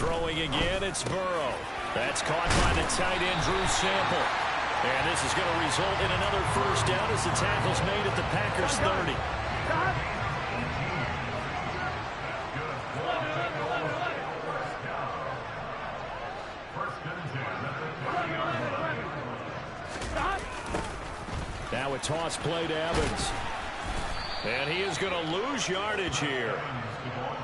Throwing again, it's Burrow. That's caught by the tight end, Drew Sample. And this is going to result in another first down as the tackle's made at the Packers 30. Now a toss play to Evans. And he is going to lose yardage here.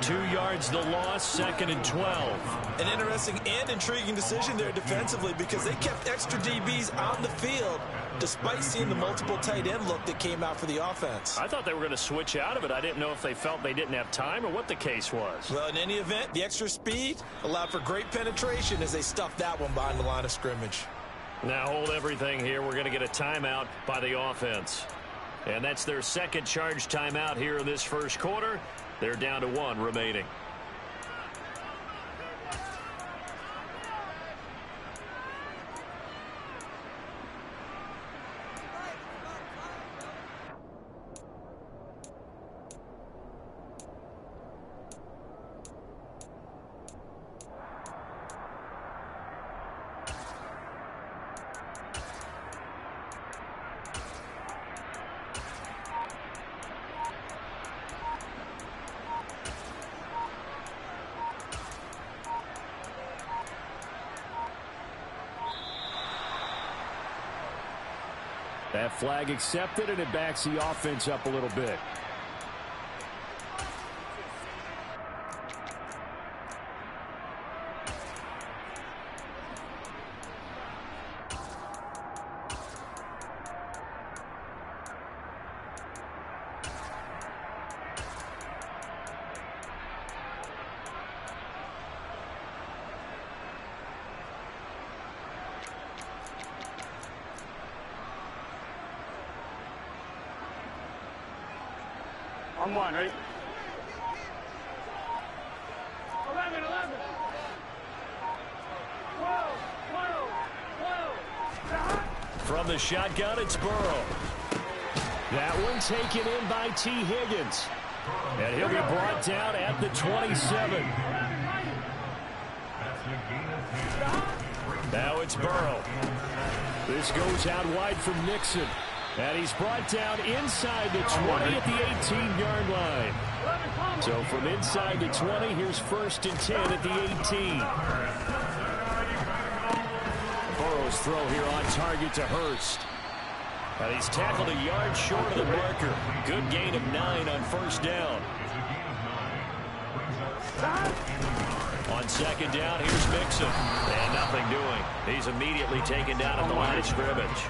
2 yards the loss, 2nd and 12. An interesting and intriguing decision there defensively because they kept extra DBs on the field despite seeing the multiple tight end look that came out for the offense. I thought they were going to switch out of it. I didn't know if they felt they didn't have time or what the case was. Well, in any event, the extra speed allowed for great penetration as they stuffed that one behind the line of scrimmage. Now hold everything here. We're going to get a timeout by the offense. And that's their second charge timeout here in this first quarter. They're down to 1 remaining. That flag accepted, and it backs the offense up a little bit. On 1, right? 11. 12. From the shotgun, it's Burrow. That one taken in by T. Higgins. And he'll be brought down at the 27. Now it's Burrow. This goes out wide from Nixon. And he's brought down inside the 20 at the 18-yard line. So from inside the 20, here's 1st and 10 at the 18. Burrow's throw here on target to Hurst. And he's tackled a yard short of the marker. Good gain of 9 on 1st down. On 2nd down, here's Mixon. And nothing doing. He's immediately taken down at the line of scrimmage.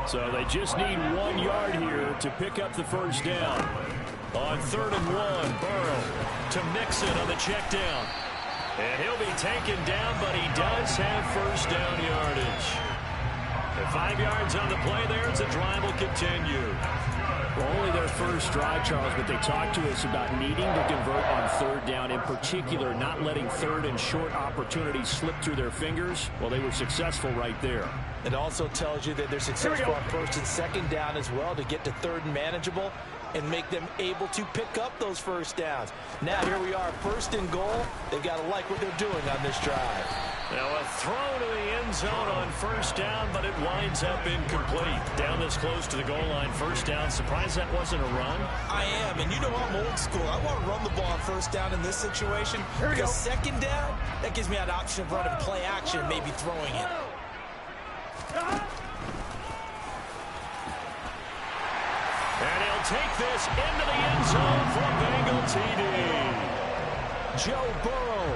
So they just need 1 yard here to pick up the first down. On 3rd and 1, Burrow to Mixon on the check down. And he'll be taken down, but he does have first down yardage. And 5 yards on the play there as the drive will continue. Well, only their first drive, Charles, but they talked to us about needing to convert on 3rd down, in particular not letting 3rd and short opportunities slip through their fingers. Well, they were successful right there. It also tells you that they're successful on 1st and 2nd down as well to get to 3rd and manageable and make them able to pick up those first downs. Now here we are, 1st and goal. They've got to like what they're doing on this drive. Now a throw to the end zone on 1st down, but it winds up incomplete. Down this close to the goal line, 1st down. Surprised that wasn't a run? I am, and you know I'm old school. I want to run the ball on 1st down in this situation because 2nd down, that gives me an option of running play action and maybe throwing it. And he'll take this into the end zone for Bengal TD. Joe Burrow,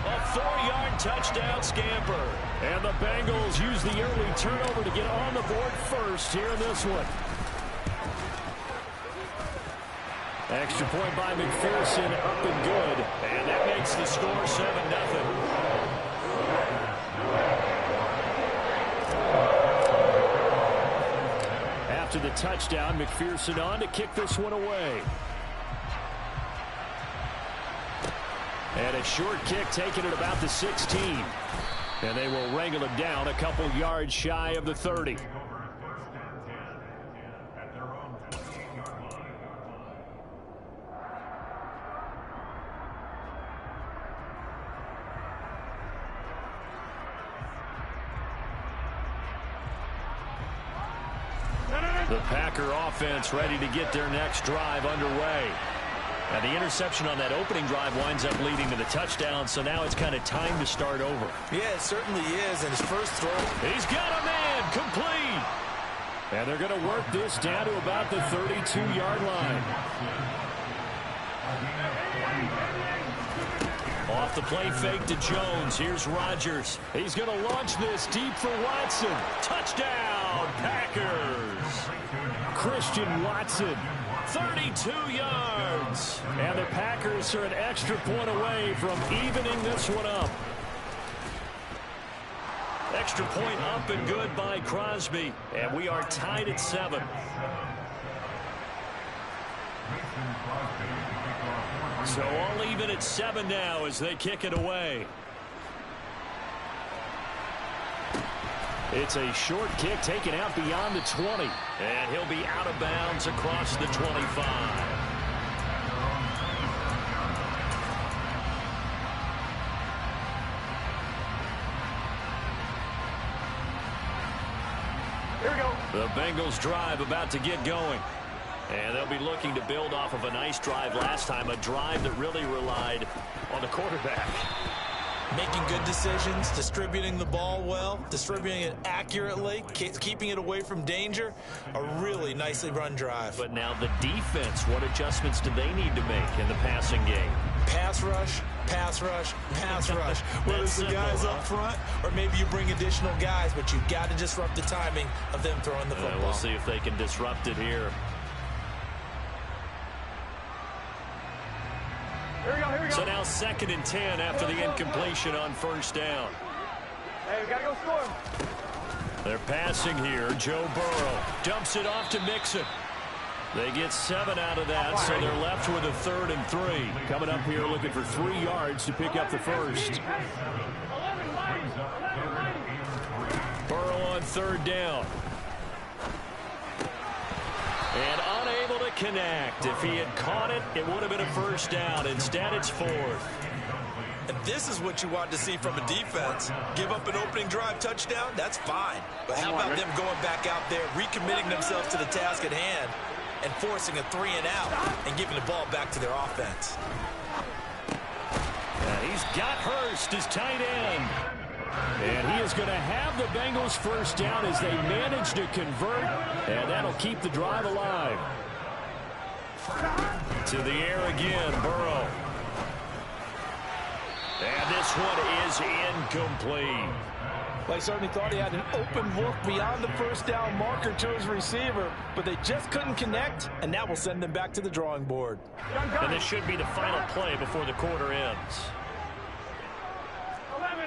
a 4-yard touchdown scamper. And the Bengals use the early turnover to get on the board first here in this one. Extra point by McPherson, up and good. And that makes the score 7-0. After the touchdown, McPherson on to kick this one away. And a short kick taken at about the 16. And they will wrangle him down a couple yards shy of the 30. The Packer offense ready to get their next drive underway. Now, the interception on that opening drive winds up leading to the touchdown, so now it's kind of time to start over. Yeah, it certainly is, and his first throw. He's got a man, complete. And they're going to work this down to about the 32-yard line. Off the play fake to Jones. Here's Rodgers. He's going to launch this deep for Watson. Touchdown, Packers. Christian Watson. 32 yards. And the Packers are an extra point away from evening this one up. Extra point up and good by Crosby. And we are tied at 7. So all even at 7 now as they kick it away. It's a short kick taken out beyond the 20. And he'll be out of bounds across the 25. Here we go. The Bengals drive about to get going. And they'll be looking to build off of a nice drive last time, a drive that really relied on the quarterback. Making good decisions, distributing the ball well, distributing it accurately, keeping it away from danger. A really nicely run drive. But now the defense, what adjustments do they need to make in the passing game? Pass rush, pass rush, pass rush. Whether it's the guys up front or maybe you bring additional guys, but you've got to disrupt the timing of them throwing the football. We'll see if they can disrupt it here. Here we go, here we go. So now 2nd and 10 after the incompletion on first down. Hey, we got to go score. They're passing here. Joe Burrow dumps it off to Mixon. They get 7 out of that, so they're left with a 3rd and 3. Coming up here looking for 3 yards to pick up the first. 11 lines. Burrow on 3rd down. And unable to connect. If he had caught it, it would have been a first down. Instead, it's 4th. And this is what you want to see from a defense. Give up an opening drive touchdown, that's fine. But how about them going back out there, recommitting themselves to the task at hand, and forcing a 3 and out and giving the ball back to their offense. He's got Hurst as tight end. And he is going to have the Bengals first down as they manage to convert, and that'll keep the drive alive. To the air again, Burrow. And this one is incomplete. They certainly thought he had an open look beyond the first down marker to his receiver, but they just couldn't connect, and that will send them back to the drawing board. And this should be the final play before the quarter ends. 11.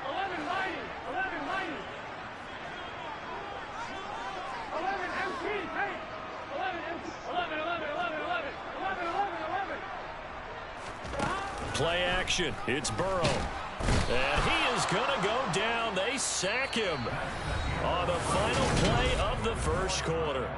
11 lighting. 11 lighting. 11 MT. Hey. 11 MT. 11. Play action. It's Burrow. And he is going to go down. They sack him on the final play of the first quarter.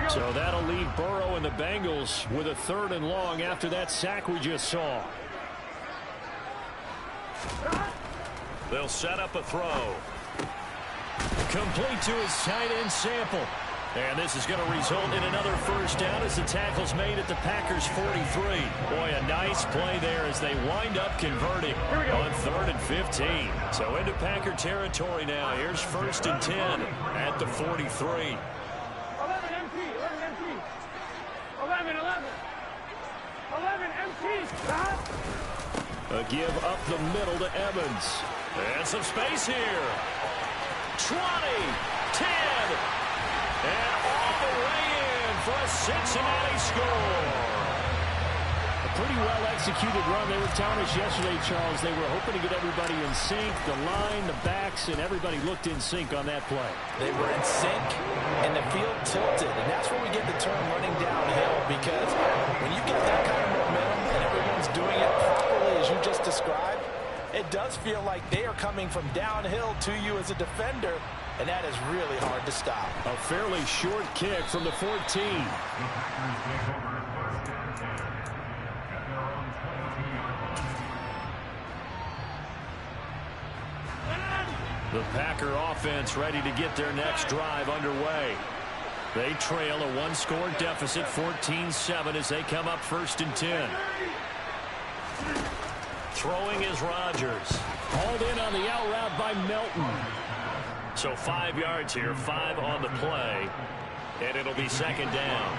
So that'll leave Burrow and the Bengals with a 3rd and long after that sack we just saw. They'll set up a throw. Complete to his tight end Sample. And this is going to result in another first down as the tackle's made at the Packers' 43. Boy, a nice play there as they wind up converting on 3rd and 15. So into Packer territory now. Here's 1st and 10 at the 43. 11 MT. A give up the middle to Evans. And some space here. 20, 10, and all the way in for a Cincinnati score. A pretty well-executed run. They were telling us yesterday, Charles, they were hoping to get everybody in sync, the line, the backs, and everybody looked in sync on that play. They were in sync, and the field tilted, and that's where we get the term running downhill, because when you get that kind of momentum and everyone's doing it properly as you just described, it does feel like they are coming from downhill to you as a defender, and that is really hard to stop. A fairly short kick from the 14. The Packer offense ready to get their next drive underway. They trail a one-score deficit, 14-7, as they come up 1st and 10. Throwing is Rodgers. Hauled in on the out route by Melton. So 5 yards here, 5 on the play, and it'll be 2nd down.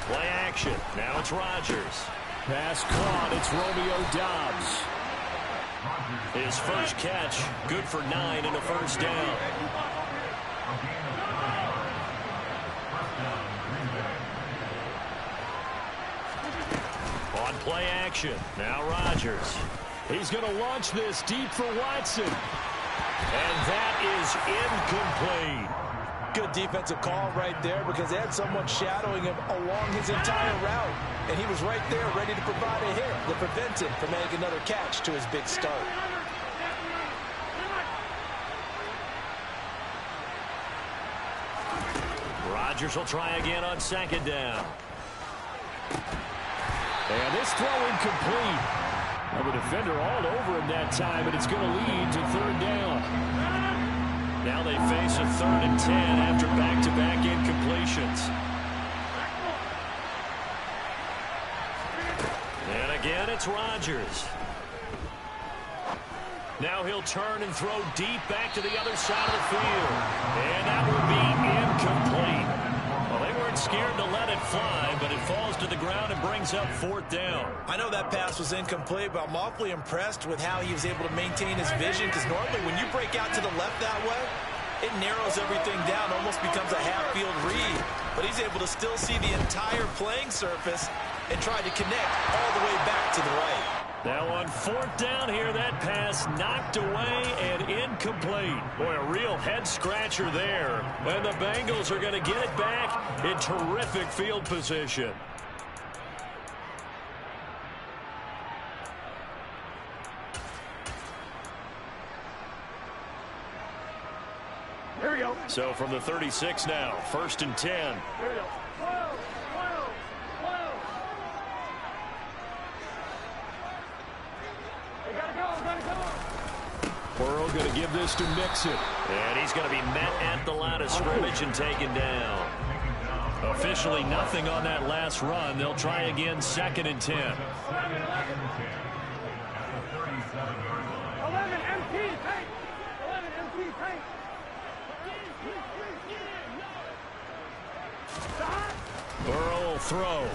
Play action. Now it's Rodgers. Pass caught. It's Romeo Doubs. His first catch, good for 9 and a 1st down. On play action, now Rodgers. He's going to launch this deep for Watson. And that is incomplete. Good defensive call right there, because they had someone shadowing him along his entire route, and he was right there ready to provide a hit that prevents him from making another catch to his big start. Rodgers will try again on 2nd down. And this throw incomplete. Well, the defender all over him that time, and it's going to lead to 3rd down. Now they face a 3rd and 10 after back-to-back incompletions. And again, it's Rodgers. Now he'll turn and throw deep back to the other side of the field. And that will be incomplete. Well, they weren't scared to let it fly, but it falls to the ground and brings up 4th down. I know that pass was incomplete, but I'm awfully impressed with how he was able to maintain his vision, because normally when you break out to the left that way, it narrows everything down, almost becomes a half-field read. But he's able to still see the entire playing surface and try to connect all the way back to the right. Now on 4th down here, that pass knocked away and incomplete. Boy, a real head-scratcher there. And the Bengals are going to get it back in terrific field position. Here we go. So from the 36 now, 1st and 10. Here we go. Burrow going to give this to Mixon. And he's going to be met at the line of scrimmage and taken down. Officially nothing on that last run. They'll try again, 2nd and 10. 11 empty tank. 11 empty tank. Burrow will throw.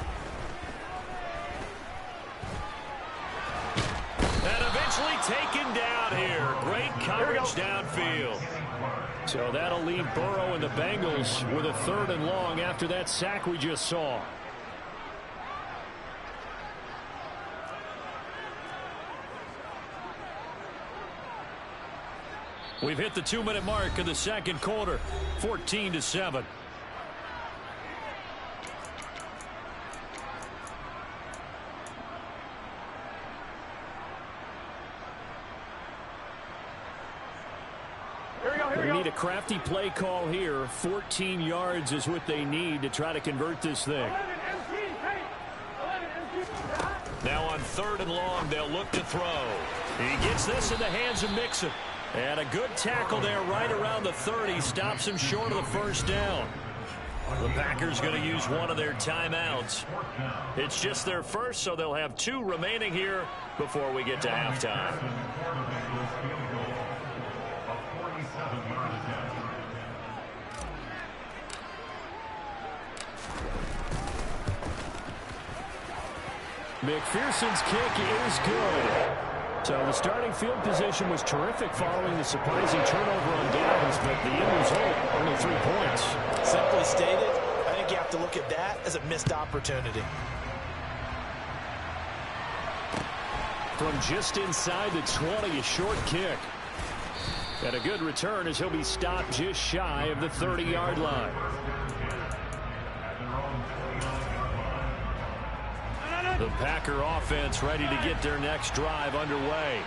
And eventually taken down here. Great coverage downfield. So that'll leave Burrow and the Bengals with a 3rd and long after that sack we just saw. We've hit the 2-minute mark of the 2nd quarter, 14-7. They need a crafty play call here. 14 yards is what they need to try to convert this thing. Now on 3rd and long, they'll look to throw. He gets this in the hands of Mixon. And a good tackle there right around the 30. Stops him short of the 1st down. The Packers going to use one of their timeouts. It's just their first, so they'll have 2 remaining here before we get to halftime. McPherson's kick is good. So the starting field position was terrific following the surprising turnover on downs, but the end result, only 3 points. Simply stated, I think you have to look at that as a missed opportunity. From just inside the 20, a short kick. And a good return as he'll be stopped just shy of the 30-yard line. The Packer offense ready to get their next drive underway.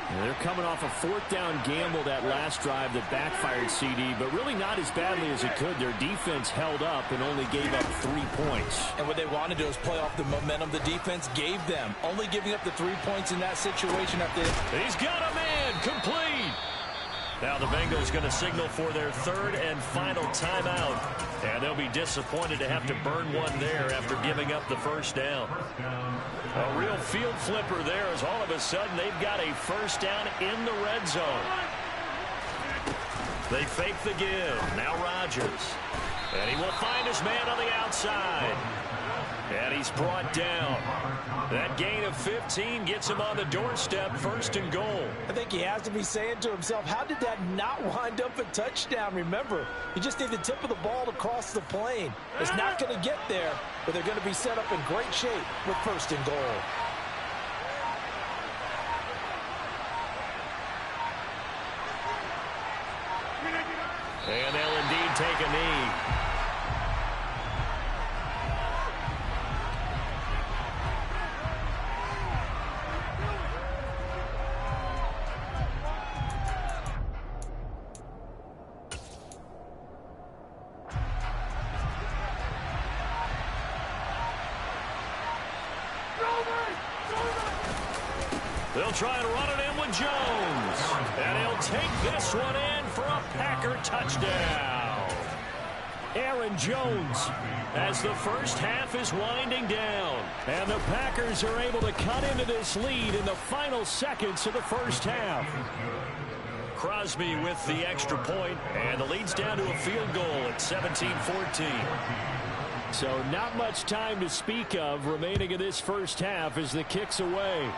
And they're coming off a 4th down gamble that last drive that backfired, CD, but really not as badly as it could. Their defense held up and only gave up 3 points. And what they wanted to do is play off the momentum the defense gave them. Only giving up the 3 points in that situation at the end. He's got a man, complete. Now the Bengals going to signal for their 3rd and final timeout. And they'll be disappointed to have to burn one there after giving up the 1st down. A real field flipper there as all of a sudden they've got a 1st down in the red zone. They fake the give. Now Rodgers. And he will find his man on the outside. And he's brought down. That gain of 15 gets him on the doorstep, 1st and goal. I think he has to be saying to himself, how did that not wind up a touchdown? Remember, you just need the tip of the ball to cross the plane. It's not going to get there, but they're going to be set up in great shape with 1st and goal. And they'll indeed take a knee. They'll try and run it in with Jones. And he'll take this one in for a Packer touchdown. Aaron Jones as the 1st half is winding down. And the Packers are able to cut into this lead in the final seconds of the 1st half. Crosby with the extra point, and the lead's down to a field goal at 17-14. So not much time to speak of remaining in this 1st half as the kick's away.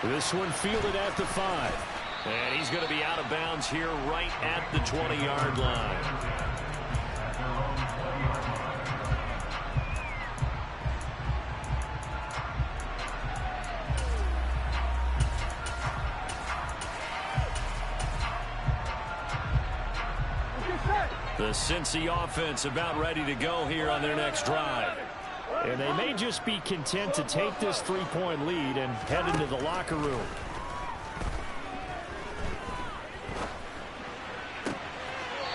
This one fielded at the 5. And he's going to be out of bounds here right at the 20-yard line. The Cincy offense about ready to go here on their next drive. And they may just be content to take this 3-point lead and head into the locker room.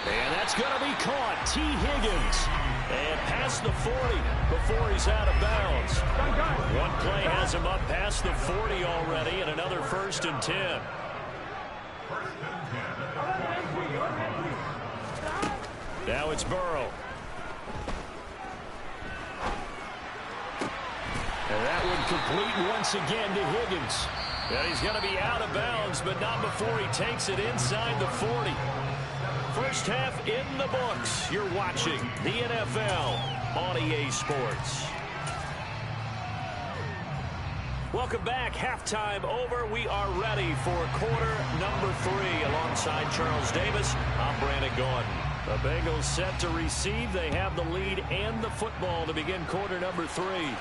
And that's going to be caught. T. Higgins. And past the 40 before he's out of bounds. One play has him up past the 40 already, and another 1st and 10. Now it's Burrow. And that one complete once again to Higgins. And he's going to be out of bounds, but not before he takes it inside the 40. 1st half in the books. You're watching the NFL on EA Sports. Welcome back. Halftime over. We are ready for quarter number 3. Alongside Charles Davis, I'm Brandon Gaudin. The Bengals set to receive. They have the lead and the football to begin quarter number 3.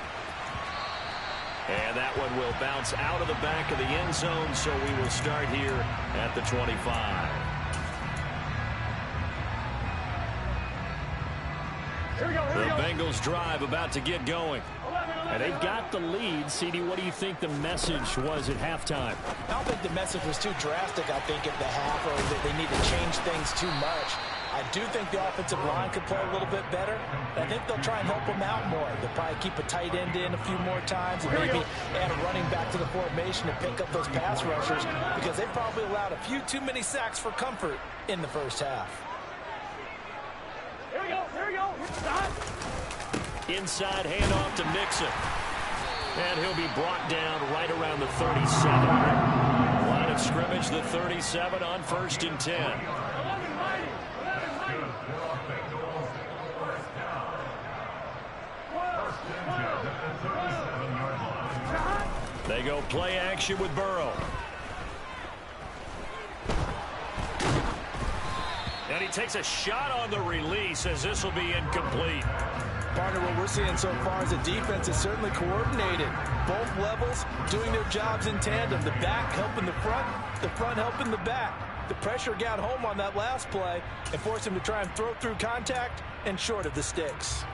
And that one will bounce out of the back of the end zone, so we will start here at the 25. The Bengals drive about to get going. And they've got the lead. CD, what do you think the message was at halftime? I don't think the message was too drastic, I think, at the half, or that they need to change things too much. I do think the offensive line could play a little bit better. I think they'll try and help them out more. They'll probably keep a tight end in a few more times and maybe add a running back to the formation to pick up those pass rushers, because they probably allowed a few too many sacks for comfort in the 1st half. Here we go, here we go. Stop. Inside handoff to Mixon. And he'll be brought down right around the 37. Line of scrimmage, the 37 on 1st and 10. They go play action with Burrow. And he takes a shot on the release as this will be incomplete. Partner, what we're seeing so far is the defense is certainly coordinated. Both levels doing their jobs in tandem. The back helping the front helping the back. The pressure got home on that last play and forced him to try and throw through contact and short of the sticks.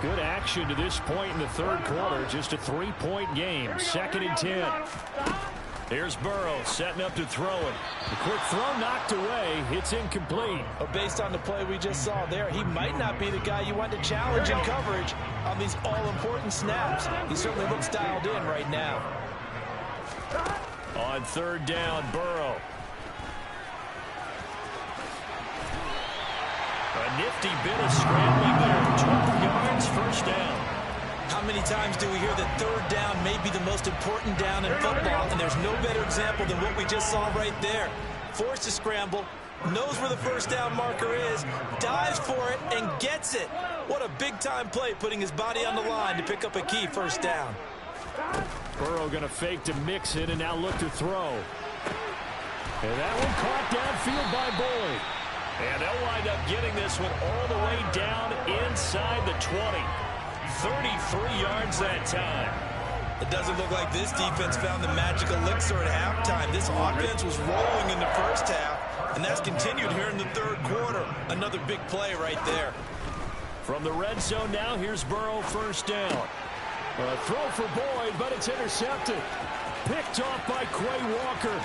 Good action to this point in the third quarter. Just a 3-point game. 2nd and 10. Here's Burrow setting up to throw it. The quick throw knocked away. It's incomplete. But based on the play we just saw there, he might not be the guy you want to challenge in coverage on these all-important snaps. He certainly looks dialed in right now. On 3rd down, Burrow. A nifty bit of scrambling there. 12 yards, 1st down. How many times do we hear that 3rd down may be the most important down in football, and there's no better example than what we just saw right there. Forced to scramble, knows where the 1st down marker is, dives for it, and gets it. What a big-time play, putting his body on the line to pick up a key 1st down. Burrow going to fake to mix it and now look to throw. And that one caught downfield by Boyd. And they'll wind up getting this one all the way down inside the 20. 33 yards that time. It doesn't look like this defense found the magical elixir at halftime. This offense was rolling in the first half, and that's continued here in the 3rd quarter. Another big play right there. From the red zone now, here's Burrow, 1st down. A throw for Boyd, but it's intercepted. Picked off by Quay Walker.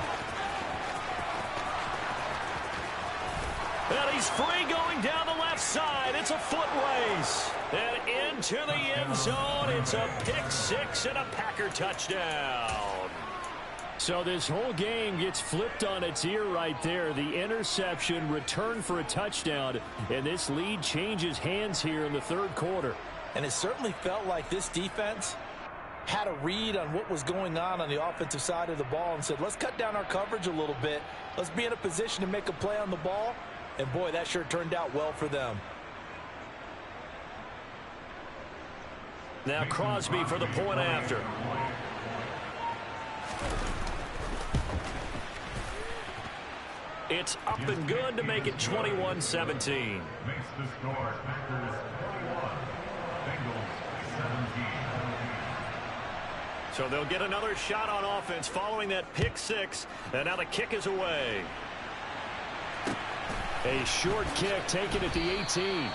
And he's free going down the left side. It's a foot race. And into the end zone. It's a pick 6 and a Packer touchdown. So this whole game gets flipped on its ear right there. The interception, return for a touchdown. And this lead changes hands here in the 3rd quarter. And it certainly felt like this defense had a read on what was going on the offensive side of the ball and said, let's cut down our coverage a little bit. Let's be in a position to make a play on the ball. And, boy, that sure turned out well for them. Now Crosby for the point after. It's up and good to make it 21-17. So they'll get another shot on offense following that pick 6. And now the kick is away. A short kick taken at the 18.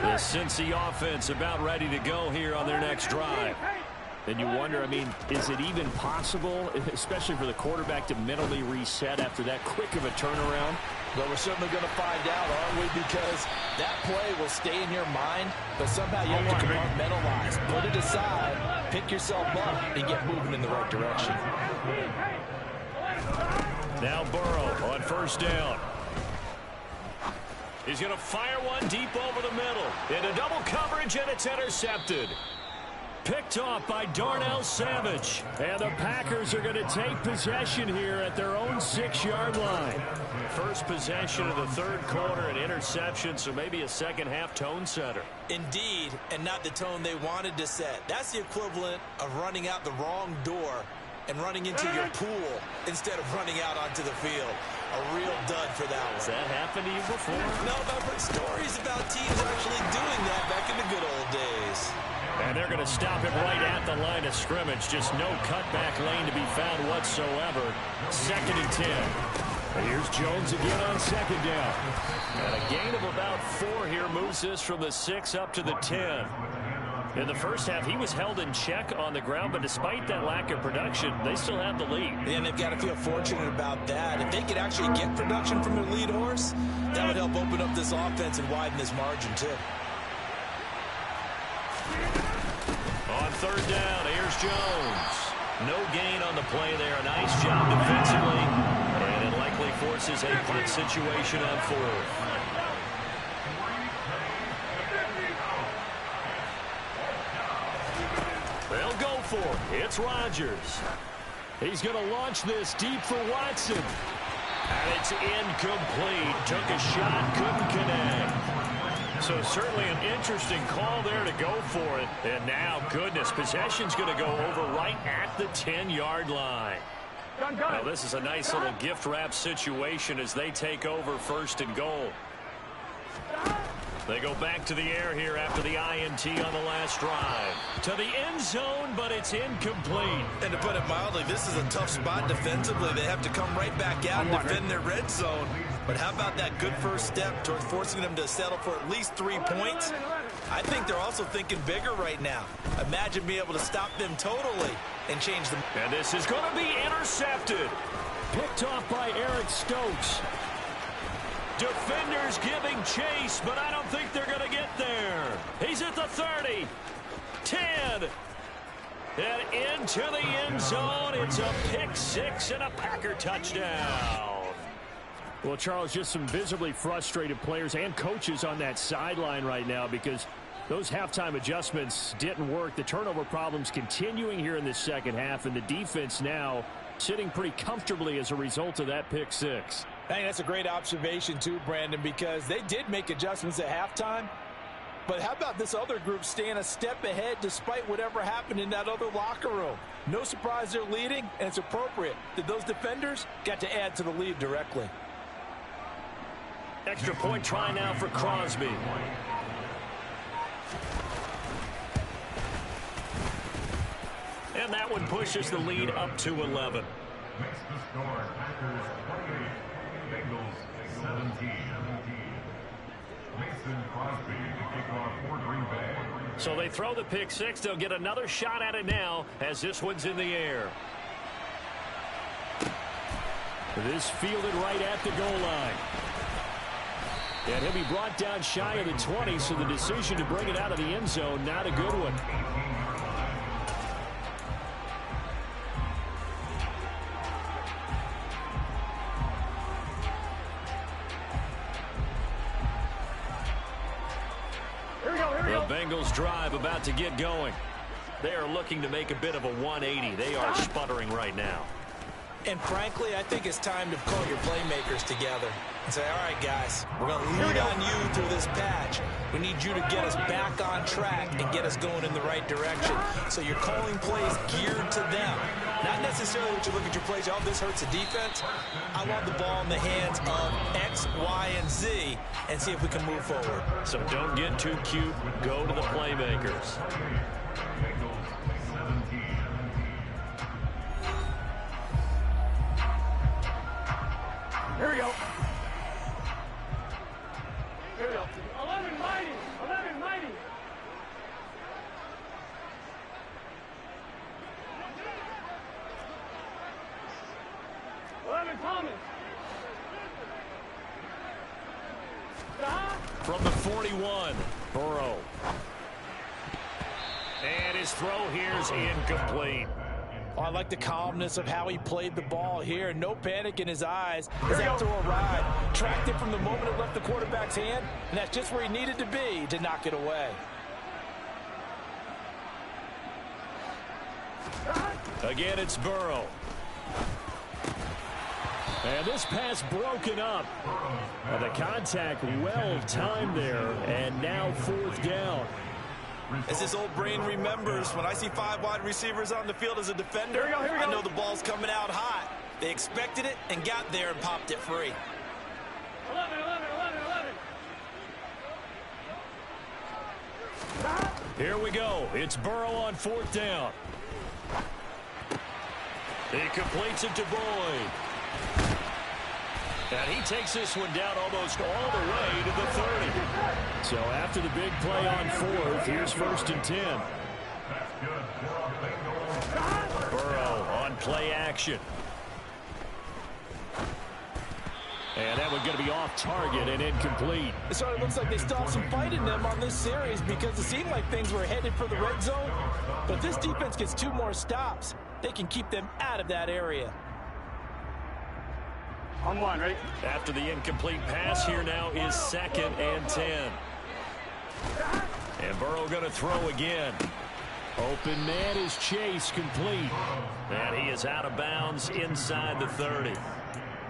The Cincy offense about ready to go here on their next drive. And you wonder, I mean, is it even possible, especially for the quarterback, to mentally reset after that quick of a turnaround? Well, we're certainly going to find out, aren't we? Because that play will stay in your mind, but somehow you have to compartmentalize. Put it aside, pick yourself up, and get moving in the right direction. Now Burrow on 1st down. He's going to fire one deep over the middle. Into double coverage, and it's intercepted. Picked off by Darnell Savage. And the Packers are going to take possession here at their own 6-yard line. First possession of the 3rd quarter, an interception, so maybe a second-half tone setter. Indeed, and not the tone they wanted to set. That's the equivalent of running out the wrong door and running into your pool instead of running out onto the field. A real dud for that one. Has that happened to you before? No, but I've heard stories about teams actually doing that back in the good old days. And they're going to stop it right at the line of scrimmage. Just no cutback lane to be found whatsoever. 2nd and 10. Here's Jones again on 2nd down. And a gain of about 4 here moves this from the 6 up to the 10. In the first half, he was held in check on the ground, but despite that lack of production, they still have the lead. And they've got to feel fortunate about that. If they could actually get production from their lead horse, that would help open up this offense and widen this margin, too. On third down, here's Jones. No gain on the play there. A nice job defensively. And it likely forces a punt situation on fourth. They'll go for it. It's Rodgers. He's going to launch this deep for Watson. And it's incomplete. Took a shot, couldn't connect. So certainly an interesting call there to go for it. And now, goodness, possession's going to go over right at the 10-yard line. Now, this is a nice little gift wrap situation as they take over first and goal. They go back to the air here after the INT on the last drive. To the end zone, but it's incomplete. And to put it mildly, this is a tough spot defensively. They have to come right back out and defend their red zone. But how about that good first step towards forcing them to settle for at least 3 points? I think they're also thinking bigger right now. Imagine being able to stop them totally and change them. And this is going to be intercepted. Picked off by Eric Stokes. Defenders giving chase, but I don't think they're going to get there. He's at the 30, 10, and into the end zone. It's a pick six and a Packer touchdown. Well, Charles, just some visibly frustrated players and coaches on that sideline right now because those halftime adjustments didn't work. The turnover problems continuing here in the second half, and the defense now sitting pretty comfortably as a result of that pick six. I think that's a great observation too, Brandon, because they did make adjustments at halftime. But how about this other group staying a step ahead despite whatever happened in that other locker room? No surprise they're leading, and it's appropriate that those defenders got to add to the lead directly. Extra point try now for Crosby. And that one pushes the lead up to 11. Makes the score Packers 28, Bengals 17. Mason Crosby to kick off for Green Bay. So they throw the pick six. They'll get another shot at it now as this one's in the air. This fielded right at the goal line. And he'll be brought down shy of the 20, so the decision to bring it out of the end zone, not a good one. The Bengals drive about to get going. They are looking to make a bit of a 180. They are sputtering right now. And frankly, I think it's time to call your playmakers together and say, all right, guys, we're going to lean on you through this patch. We need you to get us back on track and get us going in the right direction. So you're calling plays geared to them. Not necessarily that you look at your plays, oh, this hurts the defense. I want the ball in the hands of X, Y, and Z and see if we can move forward. So don't get too cute. Go to the playmakers. Here we go. Here we go. 11 mighty. 11 mighty. Thomas. From the 41, Burrow. And his throw here's incomplete. Oh, I like the calmness of how he played the ball here. No panic in his eyes. His outdoor ride tracked it from the moment it left the quarterback's hand, and that's just where he needed to be to knock it away. Again, it's Burrow. And this pass broken up. And the contact well timed there, and now fourth down. As this old brain remembers, when I see 5 wide receivers on the field as a defender, I know the ball's coming out hot. They expected it and got there and popped it free. 11. Here we go. It's Burrow on fourth down. He completes it to Boyd. And he takes this one down almost all the way to the 30. So after the big play on fourth, here's first and 10. Burrow on play action. And that one's going to be off target and incomplete. It sort of looks like they still have some fight in them on this series because it seemed like things were headed for the red zone. But if this defense gets 2 more stops, they can keep them out of that area. On one, ready? After the incomplete pass, here now is 2nd and 10. And Burrow going to throw again. Open man is Chase, complete. And he is out of bounds inside the 30.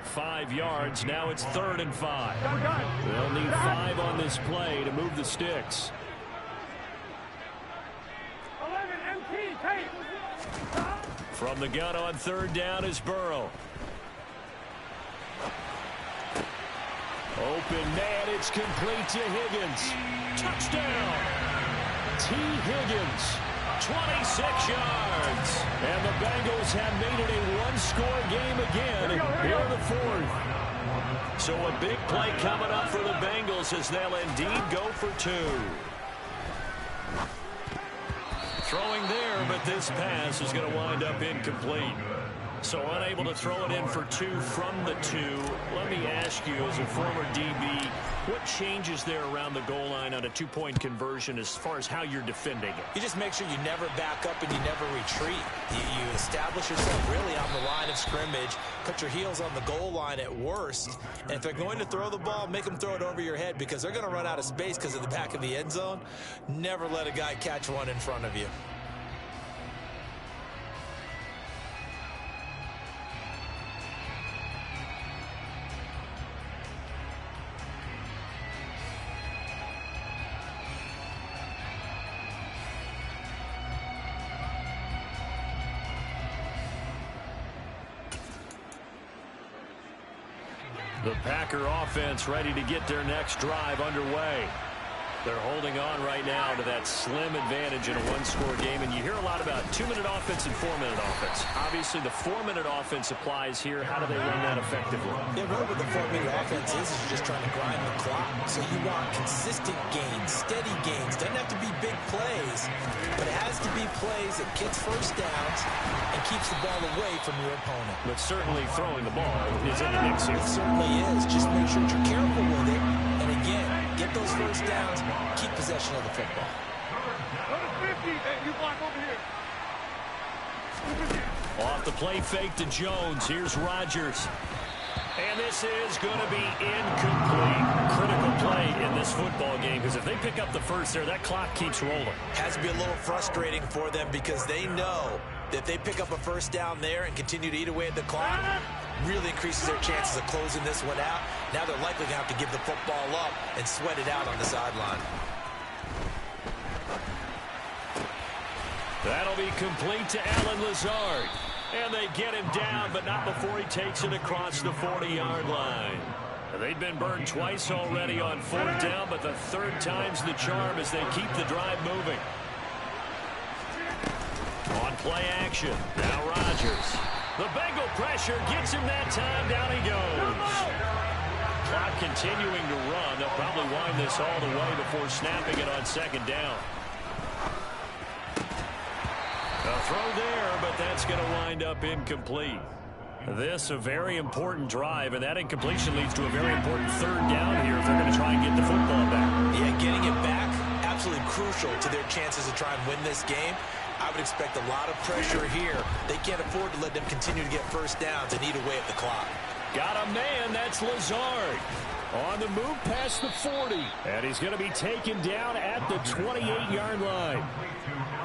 5 yards. Now it's 3rd and 5. They'll need 5 on this play to move the sticks. 11 MT, take. From the gun on 3rd down is Burrow. Open man, it's complete to Higgins. Touchdown. T. Higgins. 26 yards. And the Bengals have made it a one-score game again here in the 4th. So a big play coming up for the Bengals as they'll indeed go for 2. Throwing there, but this pass is going to wind up incomplete. So unable to throw it in for 2 from the 2. Let me ask you, as a former DB, what changes there around the goal line on a 2-point conversion as far as how you're defending it? You just make sure you never back up and you never retreat. You establish yourself really on the line of scrimmage, put your heels on the goal line at worst, and if they're going to throw the ball, make them throw it over your head because they're going to run out of space because of the back of the end zone. Never let a guy catch one in front of you. The Packer offense ready to get their next drive underway. They're holding on right now to that slim advantage in a one-score game. And you hear a lot about 2-minute offense and 4-minute offense. Obviously, the 4-minute offense applies here. How do they run that effectively? Yeah, really what the 4-minute offense is you're just trying to grind the clock. So you want consistent gains, steady gains. Doesn't have to be big plays, but it has to be plays that gets first downs and keeps the ball away from your opponent. But certainly throwing the ball is in the mix here. It certainly is. Just make sure that you're careful with it. And again, get those first downs, keep possession of the football. Go to 50, and you block over here. Off the play fake to Jones. Here's Rodgers. And this is going to be incomplete. Critical play in this football game because if they pick up the first there, that clock keeps rolling. Has to be a little frustrating for them because they know that if they pick up a first down there and continue to eat away at the clock, really increases their chances of closing this one out. Now they're likely going to have to give the football up and sweat it out on the sideline. That'll be complete to Allen Lazard. And they get him down, but not before he takes it across the 40-yard line. They've been burned twice already on 4th down, but the 3rd time's the charm as they keep the drive moving. On play action, now Rodgers. The Bengal pressure gets him that time. Down he goes. Clock continuing to run. They'll probably wind this all the way before snapping it on 2nd down. A throw there, but that's going to wind up incomplete. This a very important drive, and that incompletion leads to a very important 3rd down here if they're going to try and get the football back. Yeah, getting it back, absolutely crucial to their chances to try and win this game. I would expect a lot of pressure here. They can't afford to let them continue to get first downs and eat away at the clock. Got a man, that's Lazard. On the move past the 40. And he's going to be taken down at the 28-yard line.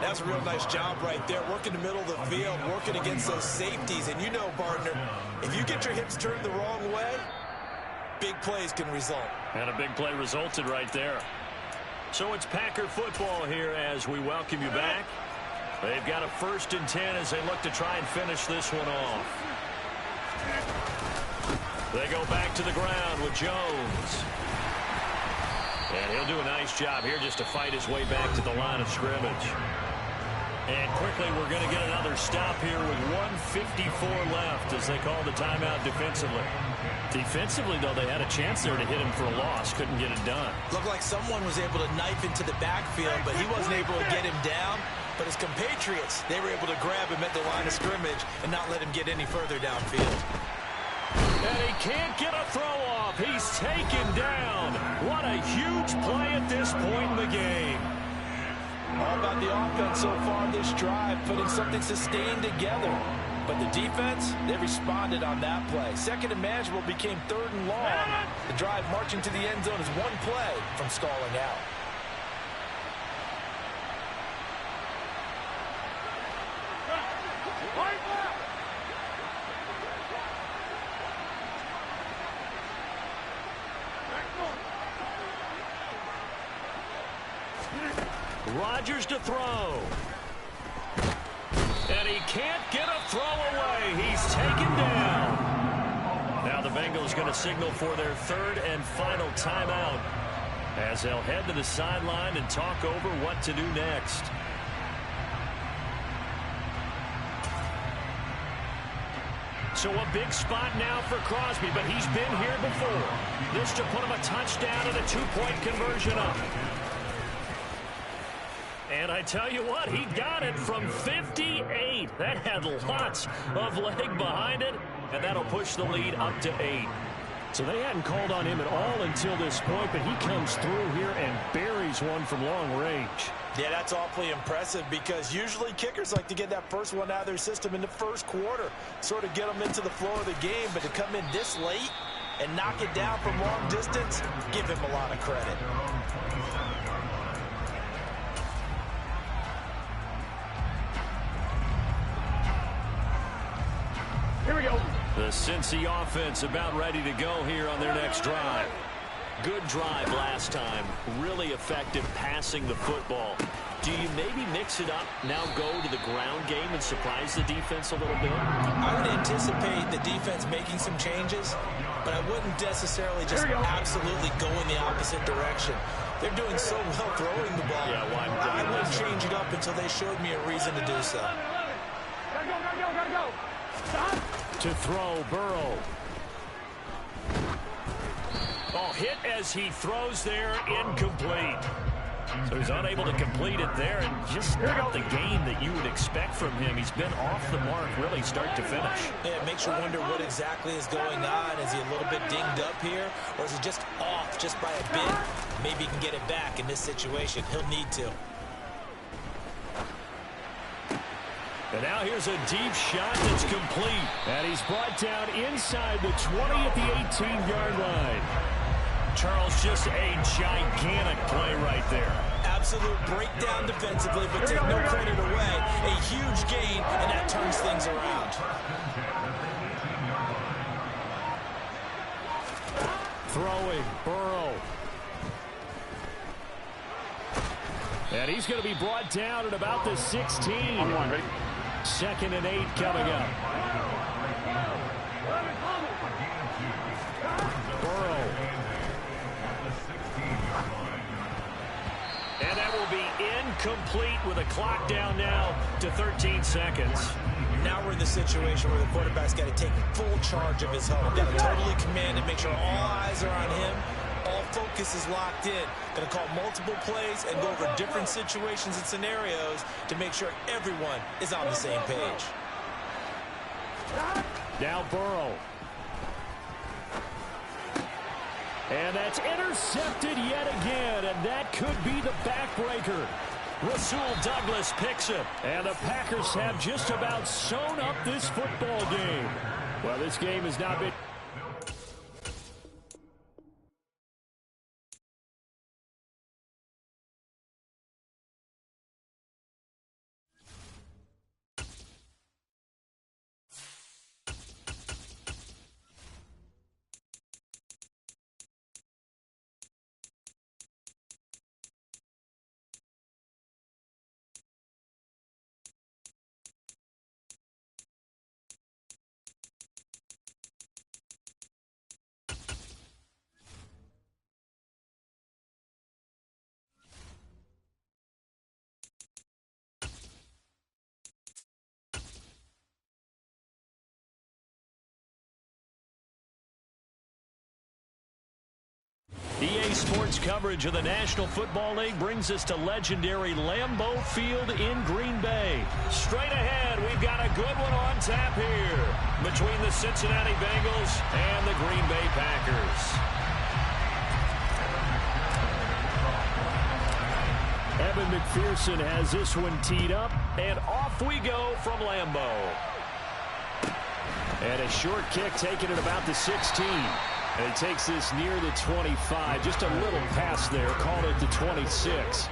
That's a real nice job right there, working the middle of the field, working against those safeties. And you know, partner, if you get your hips turned the wrong way, big plays can result. And a big play resulted right there. So it's Packer football here as we welcome you back. They've got a 1st and 10 as they look to try and finish this one off. They go back to the ground with Jones. And he'll do a nice job here just to fight his way back to the line of scrimmage. And quickly, we're going to get another stop here with 1:54 left as they call the timeout defensively. Defensively, though, they had a chance there to hit him for a loss. Couldn't get it done. Looked like someone was able to knife into the backfield, but he wasn't able to get him down. But his compatriots, they were able to grab him at the line of scrimmage and not let him get any further downfield. And he can't get a throw off. He's taken down. What a huge play at this point in the game. All about the offense so far this drive, putting something sustained together. But the defense, they responded on that play. Second and manageable became third and long. The drive marching to the end zone is one play from stalling out. Rodgers to throw. And he can't get a throw away. He's taken down. Now the Bengals going to signal for their third and final timeout as they'll head to the sideline and talk over what to do next. So a big spot now for Crosby, but he's been here before. This to put him a touchdown and a two-point conversion up. And I tell you what, he got it from 58. That had lots of leg behind it, and that'll push the lead up to 8. So they hadn't called on him at all until this point, but he comes through here and buries one from long range. Yeah, that's awfully impressive because usually kickers like to get that first one out of their system in the first quarter, sort of get them into the flow of the game, but to come in this late and knock it down from long distance, give him a lot of credit. Here we go. The Cincy offense about ready to go here on their next drive. Good drive last time. Really effective passing the football. Do you maybe mix it up, now go to the ground game and surprise the defense a little bit? I would anticipate the defense making some changes, but I wouldn't necessarily just absolutely go in the opposite direction. They're doing so well throwing the ball. Yeah, why I wouldn't change it up until they showed me a reason to do so. Gotta go, gotta go, gotta go. Stop. To throw, Burrow. Oh, hit as he throws there, incomplete. So he's unable to complete it there, and just not the game that you would expect from him. He's been off the mark really start to finish. Yeah, it makes you wonder what exactly is going on. Is he a little bit dinged up here, or is he just off just by a bit? Maybe he can get it back in this situation. He'll need to. And now here's a deep shot that's complete. And he's brought down inside the 20 at the 18-yard line. Charles, just a gigantic play right there. Absolute breakdown defensively, but take no credit away. A huge gain, and that turns things around. Throwing, Burrow. And he's going to be brought down at about the 16. Ready? 2nd and 8 coming up. Burrow. And that will be incomplete with a clock down now to 13 seconds. Now we're in the situation where the quarterback's got to take full charge of his home. Got to totally command it, make sure all eyes are on him. All focus is locked in. Going to call multiple plays and go over different situations and scenarios to make sure everyone is on the same page. Now Burrow. And that's intercepted yet again, and that could be the backbreaker. Rasul Douglas picks it. And the Packers have just about sewn up this football game. Well, this game has now been... Sports coverage of the National Football League brings us to legendary Lambeau Field in Green Bay. Straight ahead, we've got a good one on tap here between the Cincinnati Bengals and the Green Bay Packers. Evan McPherson has this one teed up, and off we go from Lambeau. And a short kick taken at about the 16. And he takes this near the 25. Just a little pass there. Called it the 26.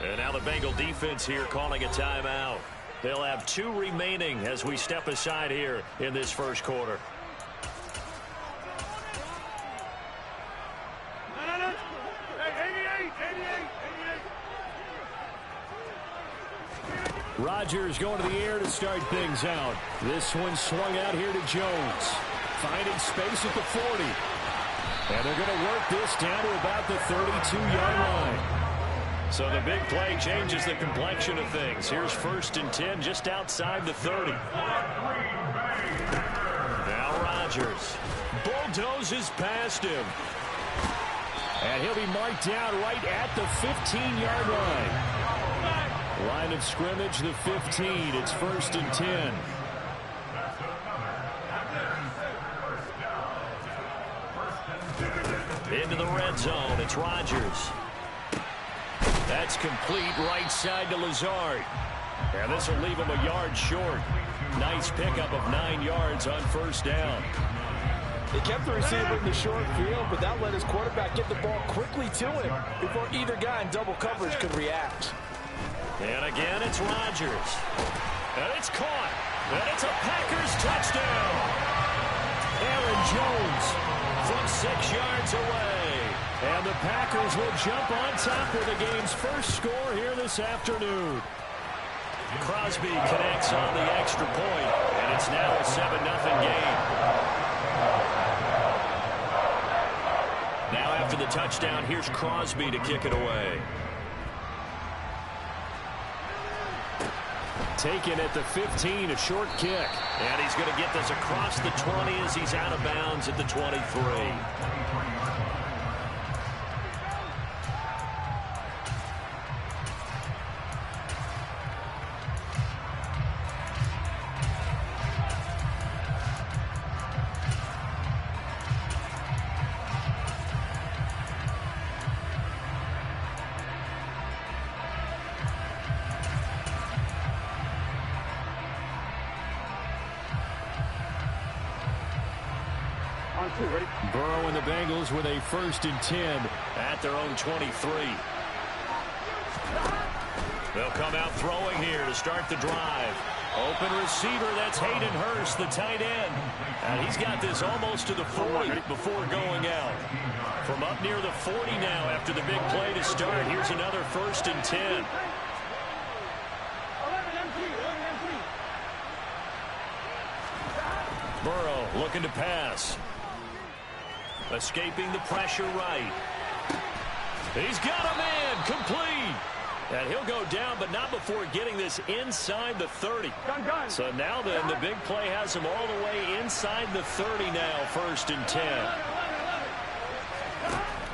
And now the Bengal defense here calling a timeout. They'll have 2 remaining as we step aside here in this first quarter. Rodgers going to the air to start things out. This one swung out here to Jones. Finding space at the 40. And they're going to work this down to about the 32-yard line. So the big play changes the complexion of things. Here's 1st and 10 just outside the 30. Now Rodgers bulldozes past him. And he'll be marked down right at the 15-yard line. Line of scrimmage, the 15. It's 1st and 10. Into the red zone. It's Rodgers. That's complete right side to Lazard. And this will leave him a yard short. Nice pickup of 9 yards on 1st down. They kept the receiver in the short field, but that let his quarterback get the ball quickly to him before either guy in double coverage could react. And again, it's Rodgers. And it's caught. And it's a Packers touchdown. Aaron Jones from 6 yards away. And the Packers will jump on top with the game's first score here this afternoon. Crosby connects on the extra point, and it's now a 7-0 game. Now after the touchdown, here's Crosby to kick it away. Taken at the 15, a short kick. And he's going to get this across the 20 as he's out of bounds at the 23. Burrow and the Bengals with a 1st and 10 at their own 23. They'll come out throwing here to start the drive. Open receiver, that's Hayden Hurst, the tight end. And he's got this almost to the 40 before going out. From up near the 40 now after the big play to start. Here's another 1st and 10. Burrow looking to pass. Escaping the pressure right. He's got a man complete. And he'll go down, but not before getting this inside the 30. So now then, the big play has him all the way inside the 30 now, 1st and 10.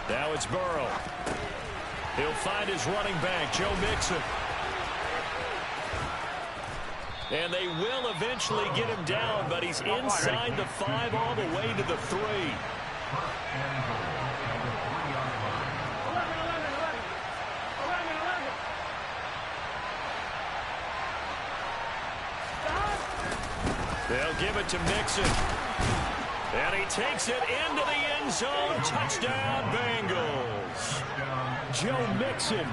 Now it's Burrow. He'll find his running back, Joe Mixon. And they will eventually get him down, but he's inside the 5 all the way to the 3. They'll give it to Mixon. And he takes it into the end zone. Touchdown, Bengals. Joe Mixon,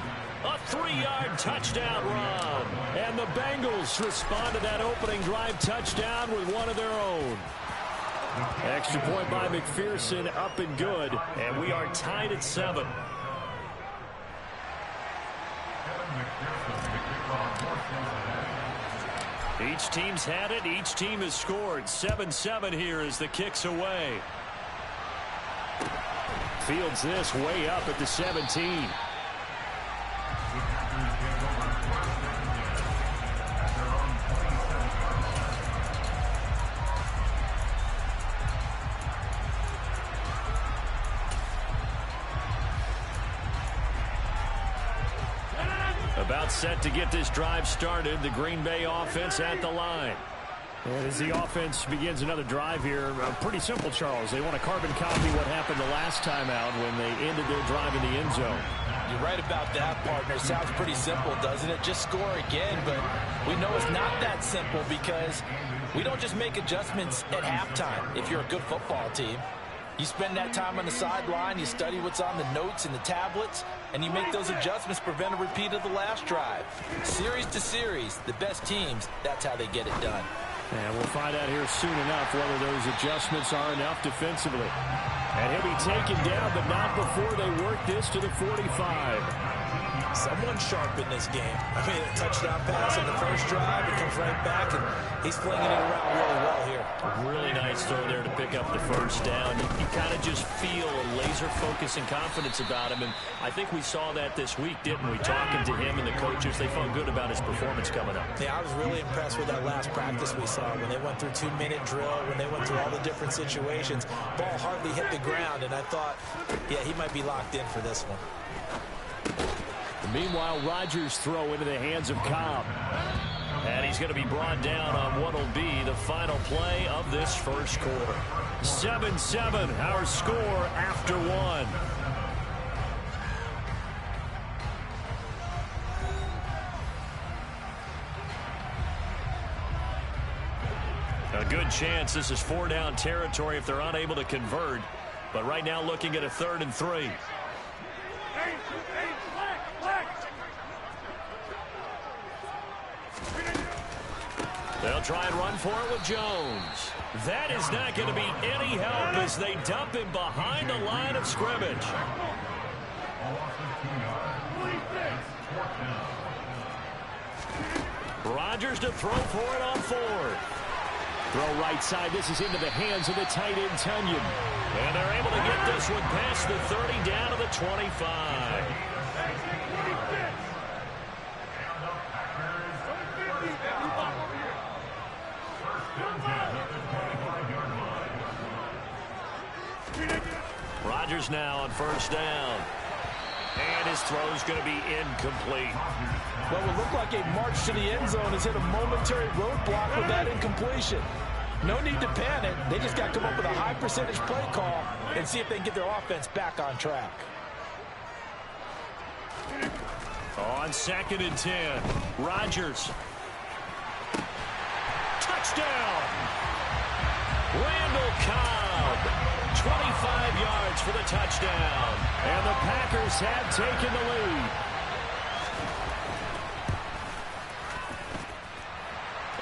a 3-yard touchdown run. And the Bengals respond to that opening drive touchdown with one of their own. Extra point by McPherson, up and good. And we are tied at 7. Each team's had it. Each team has scored. 7-7 here as the kick's away. Fields this way up at the 17. About set to get this drive started. The Green Bay offense at the line. And as the offense begins another drive here, pretty simple, Charles. They want to carbon copy what happened the last time out when they ended their drive in the end zone. You're right about that, partner. Sounds pretty simple, doesn't it? Just score again, but we know it's not that simple because we don't just make adjustments at halftime if you're a good football team. You spend that time on the sideline, you study what's on the notes and the tablets, and you make those adjustments to prevent a repeat of the last drive. Series to series, the best teams, that's how they get it done. And we'll find out here soon enough whether those adjustments are enough defensively. And he'll be taken down, but not before they work this to the 45. Someone sharp in this game. I mean, a touchdown pass in the first drive. It comes right back, and he's flinging it around really well here. Really nice throw there to pick up the first down. You kind of just feel a laser focus and confidence about him, and I think we saw that this week, didn't we? Talking to him and the coaches, they felt good about his performance coming up. Yeah, I was really impressed with that last practice we saw when they went through 2-minute drill, when they went through all the different situations. Ball hardly hit the ground, and I thought, yeah, he might be locked in for this one. Meanwhile, Rodgers throw into the hands of Cobb. And he's going to be brought down on what will be the final play of this first quarter. 7-7, our score after one. A good chance this is 4-down territory if they're unable to convert. But right now looking at a 3rd and 3. They'll try and run for it with Jones. That is not going to be any help as they dump him behind the line of scrimmage. Rodgers to throw for it on 4th. Throw right side. This is into the hands of the tight end, Tunyon. And they're able to get this one past the 30 down to the 25. Rodgers now on 1st down. And his throw's going to be incomplete. What would look like a march to the end zone has hit a momentary roadblock with that incompletion. No need to panic. They just got to come up with a high percentage play call and see if they can get their offense back on track. On 2nd and 10, Rodgers. Touchdown! Randall Cobb. 25 yards for the touchdown. And the Packers have taken the lead.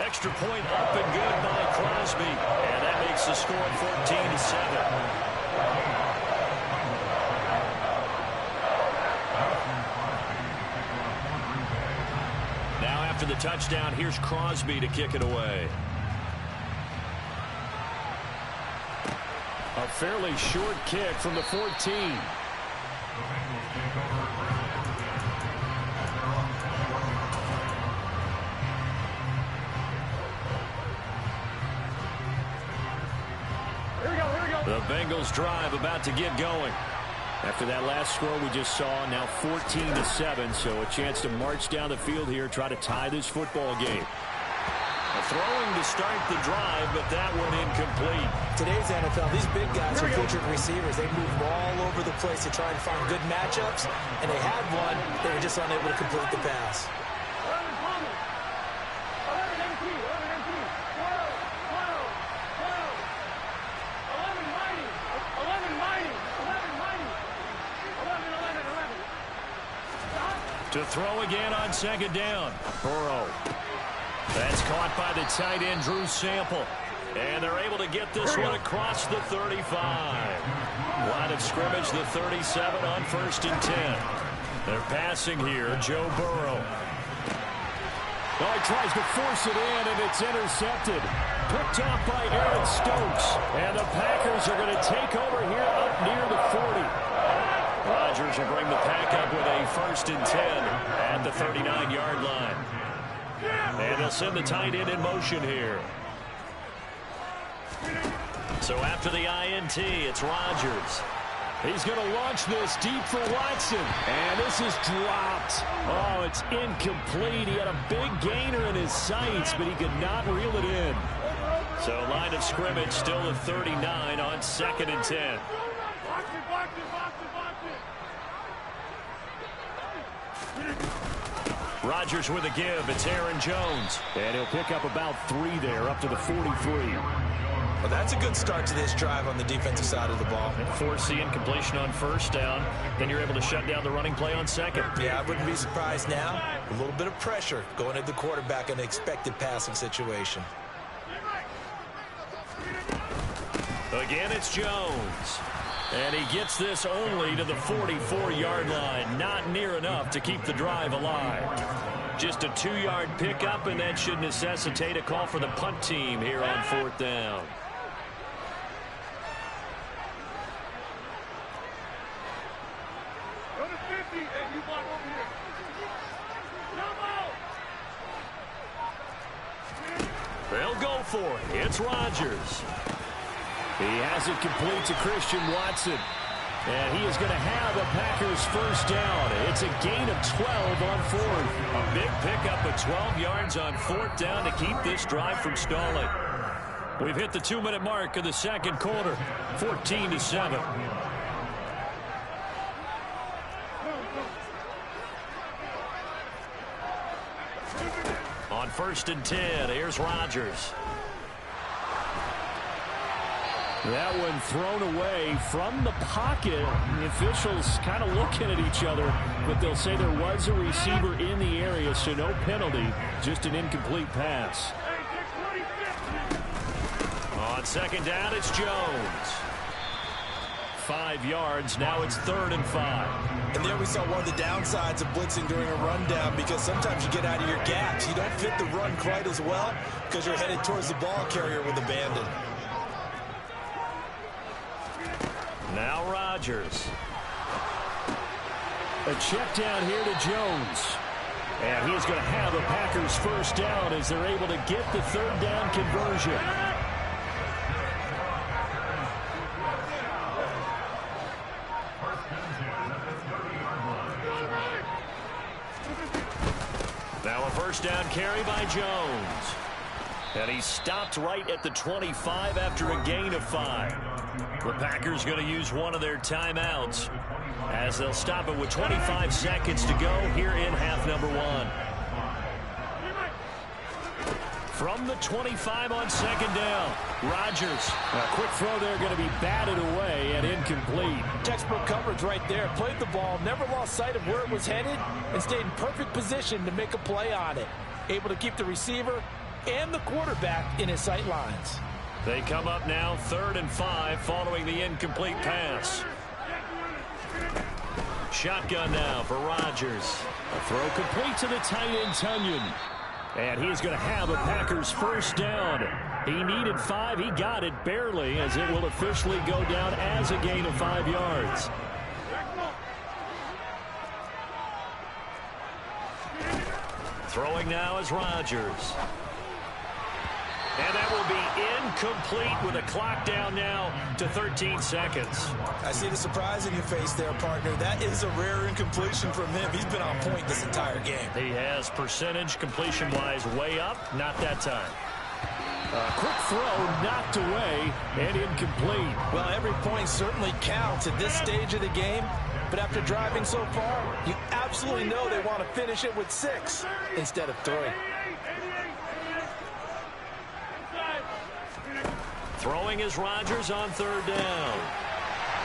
Extra point up and good by Crosby. And that makes the score 14-7. Now after the touchdown, here's Crosby to kick it away. A fairly short kick from the 14. The Bengals drive about to get going. After that last score we just saw, now 14-7, so a chance to march down the field here, try to tie this football game. Throwing to start the drive, but that one incomplete. Today's NFL, these big guys are featured receivers. They move all over the place to try and find good matchups, and they had one. They were just unable to complete the pass. To throw again on 2nd down. Burrow. That's caught by the tight end, Drew Sample. And they're able to get this one across the 35. Line of scrimmage, the 37 on 1st and 10. They're passing here, Joe Burrow. Oh, he tries to force it in, and it's intercepted. Picked off by Aaron Stokes. And the Packers are going to take over here up near the 40. Rodgers will bring the Pack up with a 1st and 10 at the 39-yard line. And they'll send the tight end in motion here. So after the INT, it's Rodgers. He's going to launch this deep for Watson. And this is dropped. Oh, it's incomplete. He had a big gainer in his sights, but he could not reel it in. So line of scrimmage still at 39 on 2nd and 10. Rodgers with a give. It's Aaron Jones. And he'll pick up about 3 there, up to the 43. Well, that's a good start to this drive on the defensive side of the ball. Force the incompletion on 1st down. Then you're able to shut down the running play on 2nd. Yeah, I wouldn't be surprised now. A little bit of pressure going at the quarterback in an expected passing situation. Again, it's Jones. And he gets this only to the 44-yard line. Not near enough to keep the drive alive. Just a 2-yard pickup, and that should necessitate a call for the punt team here on 4th down. Go to 50, and you block over here. They'll go for it. It's Rodgers. He has it complete to Christian Watson. And he is going to have a Packers 1st down. It's a gain of 12 on 4th. A big pickup of 12 yards on 4th down to keep this drive from stalling. We've hit the 2-minute mark of the 2nd quarter. 14-7. On 1st and 10, here's Rodgers. That one thrown away from the pocket. The officials kind of looking at each other, but they'll say there was a receiver in the area, so no penalty, just an incomplete pass. On 2nd down, it's Jones. 5 yards, now it's 3rd and 5. And there we saw one of the downsides of blitzing during a rundown, because sometimes you get out of your gaps. You don't fit the run quite as well because you're headed towards the ball carrier with abandon. Now Rodgers. A check down here to Jones. And he's going to have a Packers 1st down as they're able to get the 3rd down conversion. Now a 1st down carry by Jones. And he stopped right at the 25 after a gain of 5. The Packers going to use one of their timeouts as they'll stop it with 25 seconds to go here in half number 1. From the 25 on 2nd down, Rodgers. A quick throw there going to be batted away and incomplete. Textbook coverage right there. Played the ball, never lost sight of where it was headed, and stayed in perfect position to make a play on it. Able to keep the receiver and the quarterback in his sight lines. They come up now 3rd and 5 following the incomplete pass. Shotgun now for Rodgers. A throw complete to the tight end, Tunyon. And he's going to have a Packers 1st down. He needed 5. He got it barely, as it will officially go down as a gain of 5 yards. Throwing now is Rodgers. And that will be incomplete with a clock down now to 13 seconds. I see the surprise in your face there, partner. That is a rare incompletion from him. He's been on point this entire game. He has percentage completion-wise way up, not that time. A quick throw knocked away and incomplete. Well, every point certainly counts at this stage of the game. But after driving so far, you absolutely know they want to finish it with 6 instead of 3. Throwing is Rodgers on 3rd down.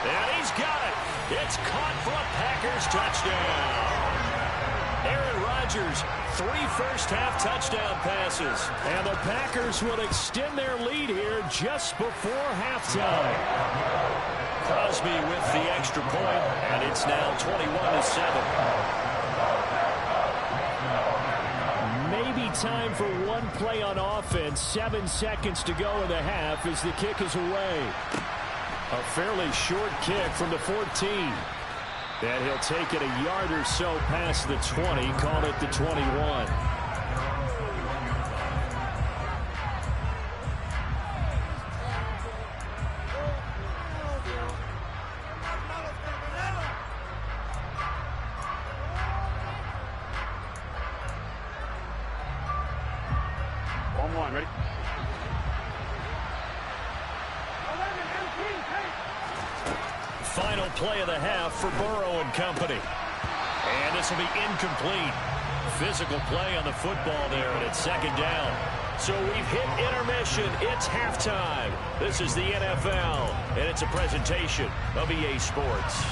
And he's got it. It's caught for a Packers touchdown. Aaron Rodgers, 3 first-half touchdown passes. And the Packers will extend their lead here just before halftime. Crosby with the extra point, and it's now 21-7. Maybe time for one play on offense. 7 seconds to go in the half as the kick is away. A fairly short kick from the 14. And he'll take it a yard or so past the 20. Call it the 21. Ready? 11, Final play of the half for Burrow and company. And this will be incomplete. Physical play on the football there, and it's second down. So we've hit intermission. It's halftime. This is the NFL, and it's a presentation of EA Sports.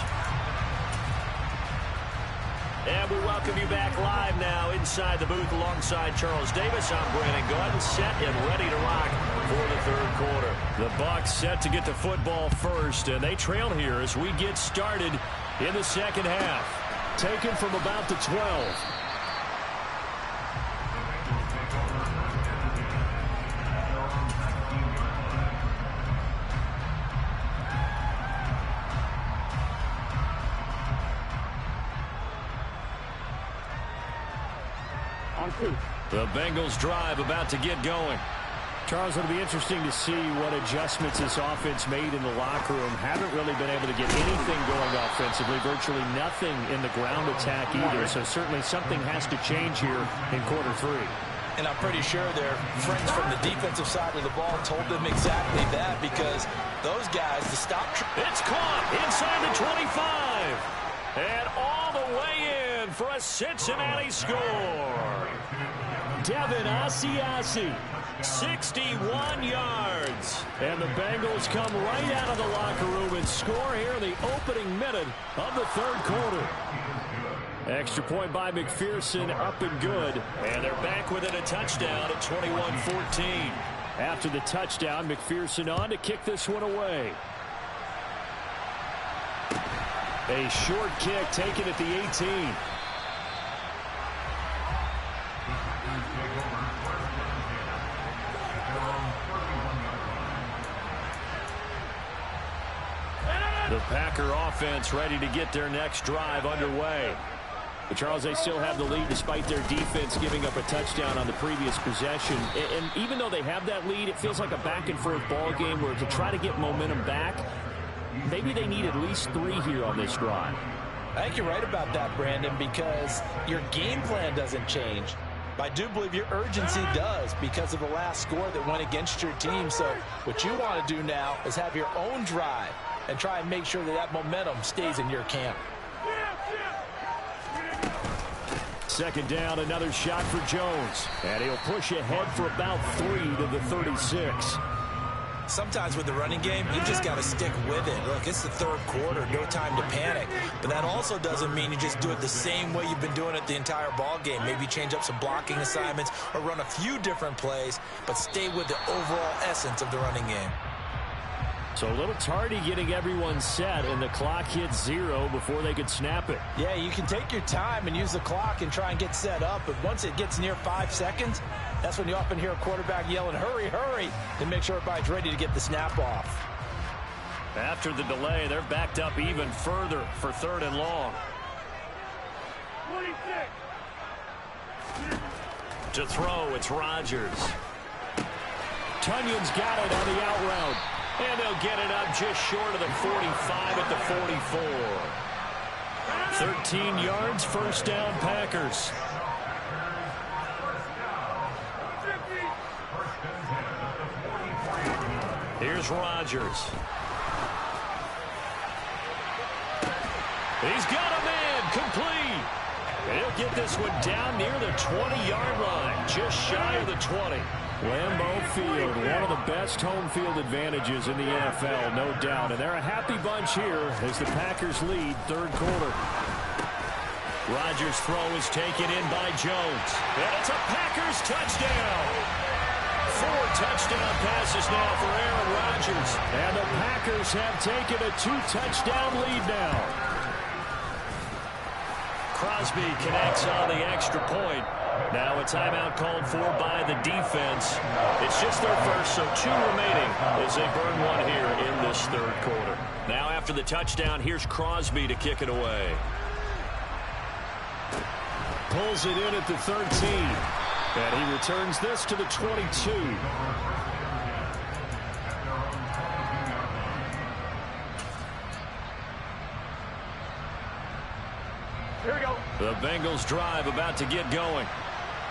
And we welcome you back live now inside the booth alongside Charles Davis. I'm Brandon Gaudin, set and ready to rock for the third quarter. The Bucs set to get the football first, and they trail here as we get started in the second half. Taken from about the 12. The Bengals drive about to get going. Charles, it'll be interesting to see what adjustments this offense made in the locker room. Haven't really been able to get anything going offensively. Virtually nothing in the ground attack either. So certainly something has to change here in quarter 3. And I'm pretty sure their friends from the defensive side of the ball told them exactly that, because those guys, to stop... It's caught inside the 25. And all the way in for a Cincinnati score. Devin Asiasi, 61 yards. And the Bengals come right out of the locker room and score here in the opening minute of the third quarter. Extra point by McPherson, up and good. And they're back within a touchdown at 21-14. After the touchdown, McPherson on to kick this one away. A short kick taken at the 18. The Packer offense ready to get their next drive underway. But Charles, they still have the lead despite their defense giving up a touchdown on the previous possession. And even though they have that lead, it feels like a back-and-forth ball game where to try to get momentum back, maybe they need at least 3 here on this drive. I think you're right about that, Brandon, because your game plan doesn't change. I do believe your urgency does because of the last score that went against your team. So what you want to do now is have your own drive and try and make sure that that momentum stays in your camp. Second down, another shot for Jones. And he'll push ahead for about 3 to the 36. Sometimes with the running game, you just got to stick with it. Look, it's the third quarter, no time to panic. But that also doesn't mean you just do it the same way you've been doing it the entire ball game. Maybe change up some blocking assignments or run a few different plays, but stay with the overall essence of the running game. So a little tardy getting everyone set, and the clock hits 0 before they could snap it. Yeah, you can take your time and use the clock and try and get set up, but once it gets near 5 seconds, that's when you often hear a quarterback yelling, hurry, hurry, to make sure everybody's ready to get the snap off. After the delay, they're backed up even further for 3rd and long. 26. To throw, it's Rodgers. Tunyon's got it on the out route. And they'll get it up just short of the 45 at the 44. 13 yards, first down, Packers. Here's Rodgers. He's got a man, complete. And he'll get this one down near the 20-yard line, just shy of the 20. Lambeau Field, one of the best home field advantages in the NFL, no doubt. And they're a happy bunch here as the Packers lead third quarter. Rodgers' throw is taken in by Jones. And it's a Packers touchdown. 4 touchdown passes now for Aaron Rodgers. And the Packers have taken a 2-touchdown lead now. Crosby connects on the extra point. Now a timeout called for by the defense. It's just their first, so 2 remaining as they burn one here in this third quarter. Now after the touchdown, here's Crosby to kick it away. Pulls it in at the 13. And he returns this to the 22. Here we go. The Bengals drive about to get going.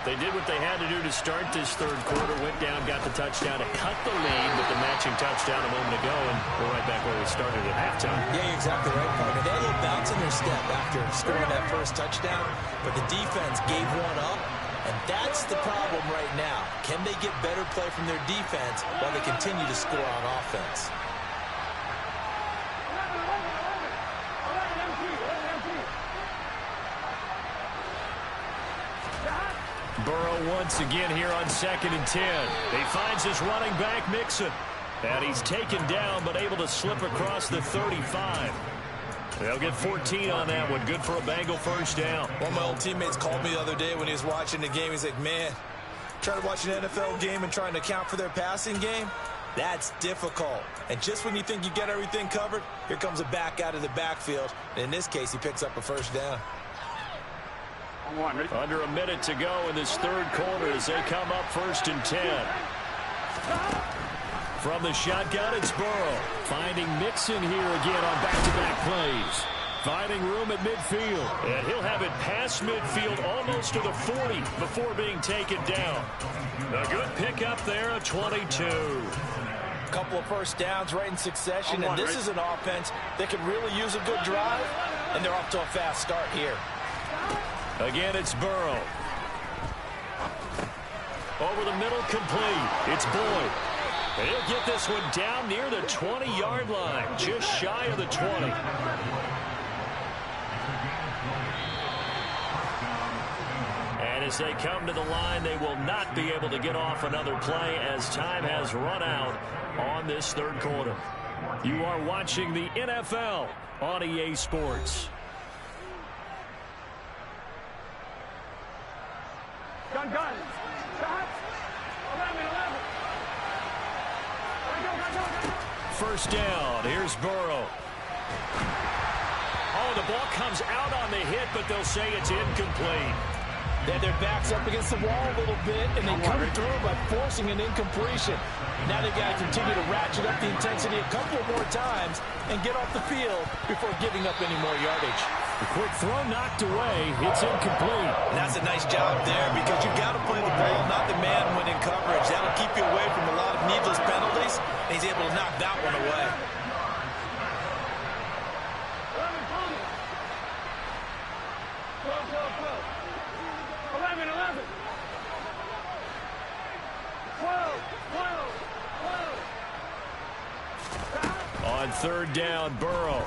They did what they had to do to start this third quarter. Went down, got the touchdown to cut the lead with the matching touchdown a moment ago. And we're right back where we started at halftime. Yeah, you're exactly right, partner. They had a little bounce in their step after scoring that first touchdown. But the defense gave one up. And that's the problem right now. Can they get better play from their defense while they continue to score on offense? Burrow once again here on 2nd and 10. He finds his running back, Mixon. And he's taken down, but able to slip across the 35. They'll get 14 on that one. Good for a Bengal first down. One of my old teammates called me the other day when he was watching the game. He's like, man, trying to watch an NFL game and trying to account for their passing game, that's difficult. And just when you think you get everything covered, here comes a back out of the backfield. And in this case, he picks up a first down. Under a minute to go in this third quarter as they come up 1st and 10. From the shotgun, it's Burrow. Finding Mixon here again on back-to-back plays. Finding room at midfield. And he'll have it past midfield almost to the 40 before being taken down. A good pickup there, a 22. A couple of first downs right in succession. And this is an offense that could really use a good drive. And they're off to a fast start here. Again, it's Burrow. Over the middle, complete. It's Boyd. And he'll get this one down near the 20-yard line, just shy of the 20. And as they come to the line, they will not be able to get off another play as time has run out on this third quarter. You are watching the NFL on EA Sports. Gun. Stop. 11. First down. Here's Burrow. Oh, the ball comes out on the hit, but they'll say it's incomplete. They had their backs up against the wall a little bit, and they come through by forcing an incompletion. Now they've got to continue to ratchet up the intensity a couple of more times and get off the field before giving up any more yardage. The quick throw knocked away. It's incomplete. And that's a nice job there because you've got to play the ball, not the man when in coverage. That'll keep you away from a lot of needless penalties, and he's able to knock that one away. 11. 12. On third down, Burrow.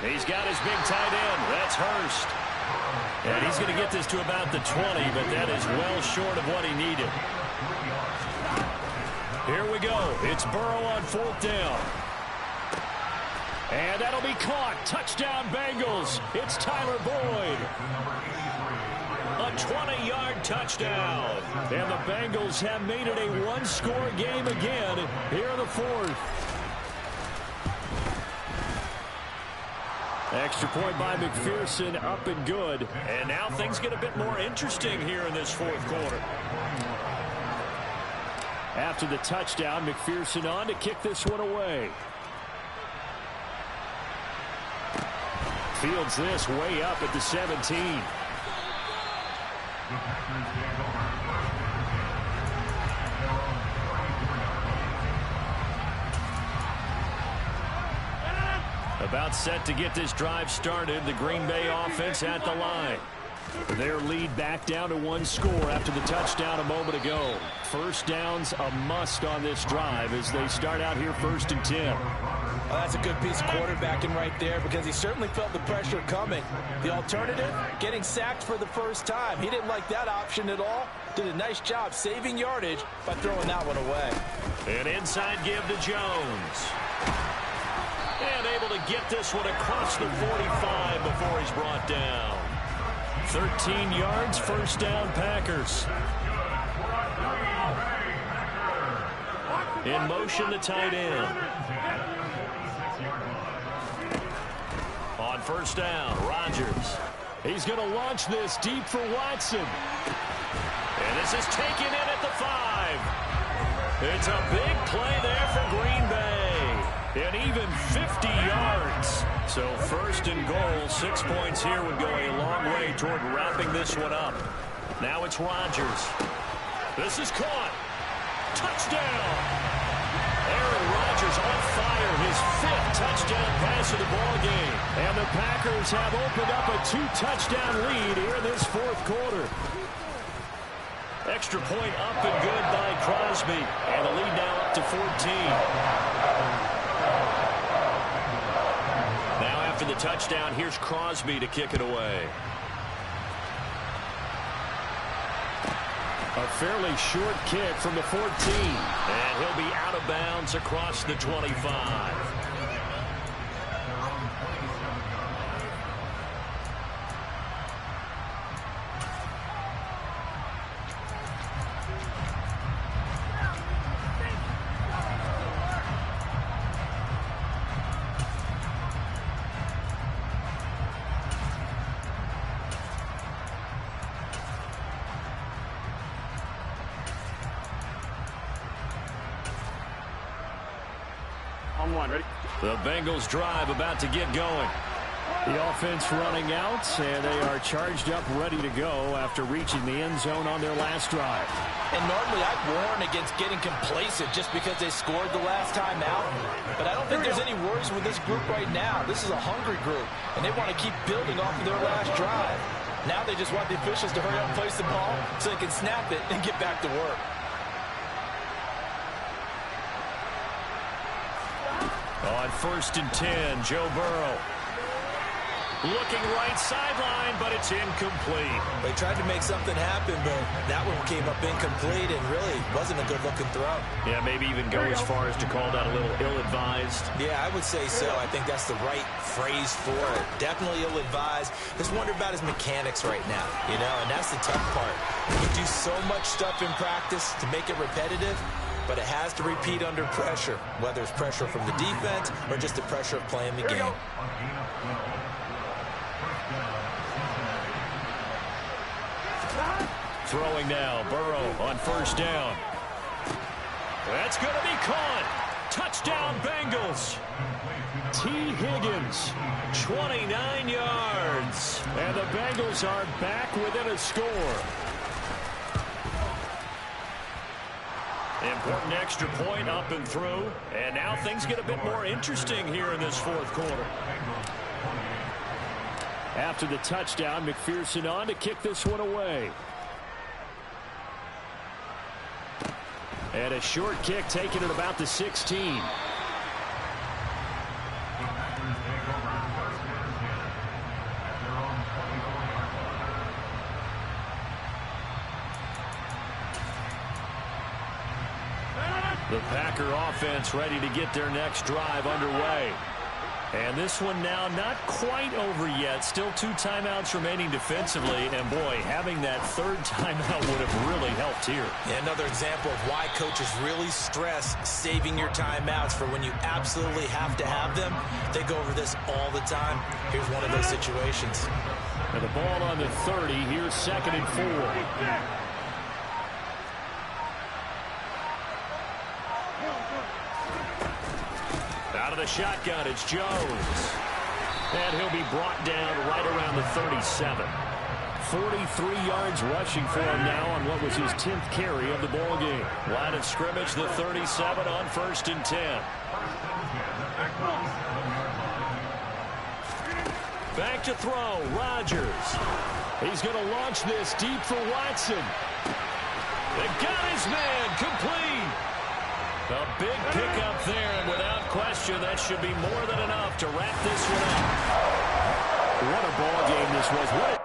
He's got his big tight end. That's Hurst. And he's going to get this to about the 20, but that is well short of what he needed. Here we go. It's Burrow on 4th down. And that'll be caught. Touchdown, Bengals. It's Tyler Boyd. A 20-yard touchdown. And the Bengals have made it a one-score game again here in the 4th. Extra point by McPherson, up and good. And now things get a bit more interesting here in this 4th quarter. After the touchdown, McPherson on to kick this one away. Fields this way up at the 17. About set to get this drive started. The Green Bay offense at the line. Their lead back down to 1 score after the touchdown a moment ago. First down's a must on this drive as they start out here 1st and 10. Well, that's a good piece of quarterbacking right there because he certainly felt the pressure coming. The alternative, getting sacked for the first time. He didn't like that option at all. Did a nice job saving yardage by throwing that one away. An inside give to Jones. And able to get this one across the 45 before he's brought down. 13 yards, first down, Packers. In motion, the tight end. On first down, Rodgers. He's going to launch this deep for Watson. And this is taken in at the 5. It's a big play there for Green Bay. And even 50 yards. So first and goal, 6 points here would go a long way toward wrapping this one up. Now it's Rodgers. This is caught. Touchdown. Aaron Rodgers on fire, his 5th touchdown pass of the ball game. And the Packers have opened up a 2-touchdown lead here in this 4th quarter. Extra point up and good by Crosby. And the lead now up to 14. Now after the touchdown, here's Crosby to kick it away. A fairly short kick from the 14. And he'll be out of bounds across the 25. On one, ready? The Bengals drive about to get going. The offense running out, and they are charged up, ready to go after reaching the end zone on their last drive. And normally I'd warn against getting complacent just because they scored the last time out. But I don't think there's any worries with this group right now. This is a hungry group, and they want to keep building off of their last drive. Now they just want the officials to hurry up and place the ball so they can snap it and get back to work. On first and 10, Joe Burrow. Looking right sideline, but it's incomplete. They tried to make something happen, but that one came up incomplete and really wasn't a good-looking throw. Yeah, maybe even go as far as to call that a little ill-advised. Yeah, I would say so. I think that's the right phrase for it. Definitely ill-advised. Just wonder about his mechanics right now, you know, and that's the tough part. You do so much stuff in practice to make it repetitive, but it has to repeat under pressure, whether it's pressure from the defense or just the pressure of playing the game. Throwing now, Burrow on first down. That's going to be caught. Touchdown, Bengals. T. Higgins, 29 yards. And the Bengals are back within a score. Important extra point up and through. And now things get a bit more interesting here in this 4th quarter. After the touchdown, McPherson on to kick this one away. And a short kick taken at about the 16. The Packer offense ready to get their next drive underway. And this one now not quite over yet. Still 2 timeouts remaining defensively. And, boy, having that 3rd timeout would have really helped here. Yeah, another example of why coaches really stress saving your timeouts for when you absolutely have to have them. They go over this all the time. Here's one of those situations. And the ball on the 30. Here's 2nd and 4. Out of the shotgun, it's Jones. And he'll be brought down right around the 37. 43 yards rushing for him now on what was his 10th carry of the ball game. Line of scrimmage, the 37 on first and 10. Back to throw, Rodgers. He's going to launch this deep for Watson. They got his man, complete. A big pickup there, and without question, that should be more than enough to wrap this one up. What a ball game this was. What a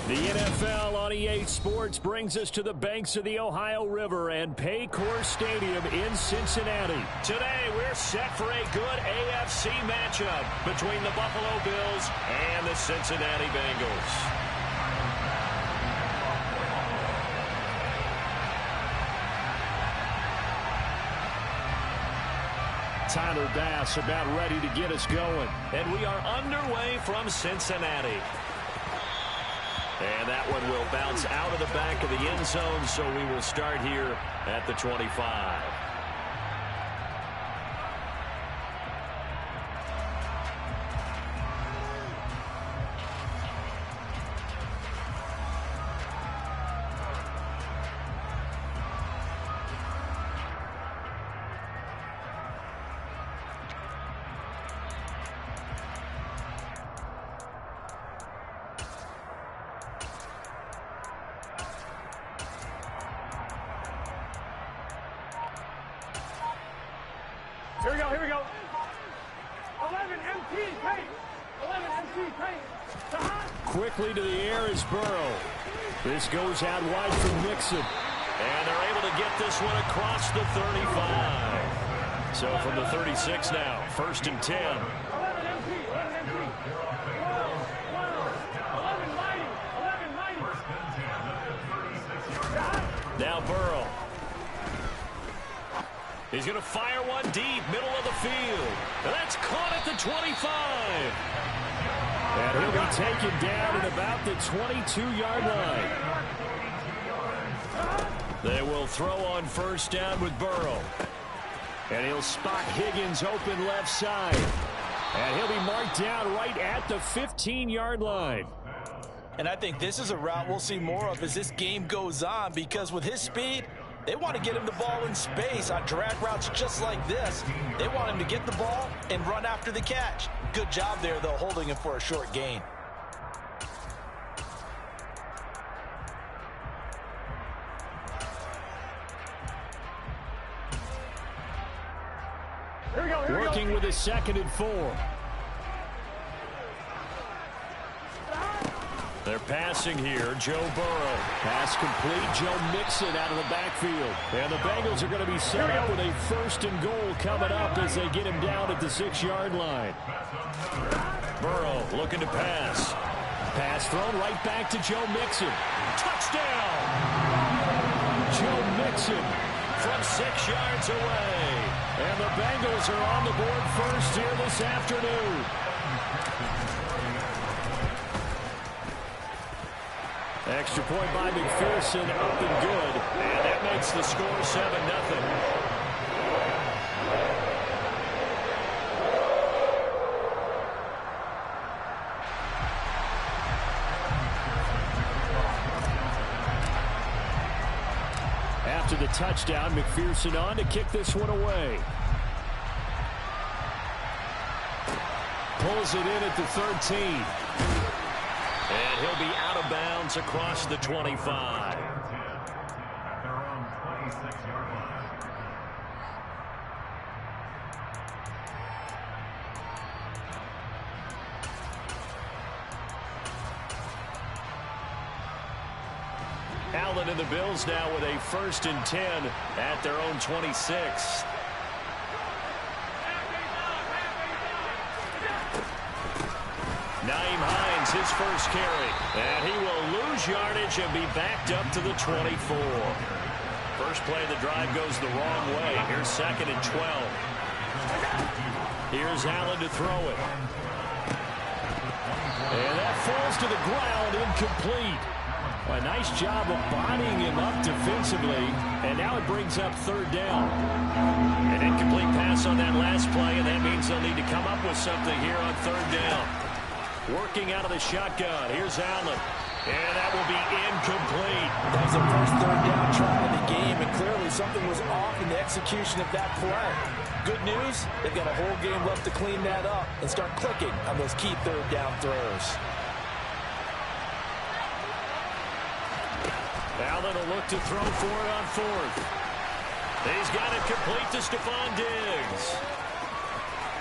The NFL on EA Sports brings us to the banks of the Ohio River and Paycor Stadium in Cincinnati. Today, we're set for a good AFC matchup between the Buffalo Bills and the Cincinnati Bengals. Tyler Bass about ready to get us going. And we are underway from Cincinnati. And that one will bounce out of the back of the end zone, so we will start here at the 25. Here we go. 11 MT paint. 11 MT paint. Quickly to the air is Burrow. This goes out wide from Mixon. And they're able to get this one across the 35. So from the 36 now, 1st and 10. 11 MT. 11 MT. 11 mighty. 11 mighty. Now Burrow. He's going to fire one deep, middle of the field. And that's caught at the 25. And he'll be taken down at about the 22-yard line. They will throw on 1st down with Burrow. And he'll spot Higgins open left side. And he'll be marked down right at the 15-yard line. And I think this is a route we'll see more of as this game goes on, because with his speed, they want to get him the ball in space on drag routes just like this. They want him to get the ball and run after the catch. Good job there, though, holding him for a short gain. Here we go. Working with his 2nd and 4. They're passing here. Joe Burrow. Pass complete. Joe Mixon out of the backfield. And the Bengals are going to be set up with a 1st and goal coming up as they get him down at the 6-yard line. Burrow looking to pass. Pass thrown right back to Joe Mixon. Touchdown! Joe Mixon From 6 yards away. And the Bengals are on the board first here this afternoon. Extra point by McPherson, up and good. And that makes the score 7-0. After the touchdown, McPherson on to kick this one away. Pulls it in at the 13. And he'll be out of bounds across the 25. At their own 26-yard line. Allen and the Bills now with a 1st and 10 at their own 26. Nyheim Hines, his first carry. And he will lose yardage and be backed up to the 24. First play of the drive goes the wrong way. Here's 2nd and 12. Here's Allen to throw it. And that falls to the ground, incomplete. A nice job of bodying him up defensively. And now it brings up 3rd down. An incomplete pass on that last play, and that means they'll need to come up with something here on 3rd down. Working out of the shotgun. Here's Allen. And that will be incomplete. That was the first 3rd down try of the game, and clearly something was off in the execution of that play. Good news, they've got a whole game left to clean that up and start clicking on those key 3rd down throws. Allen will look to throw for it on 4th. He's got it complete to Stephon Diggs.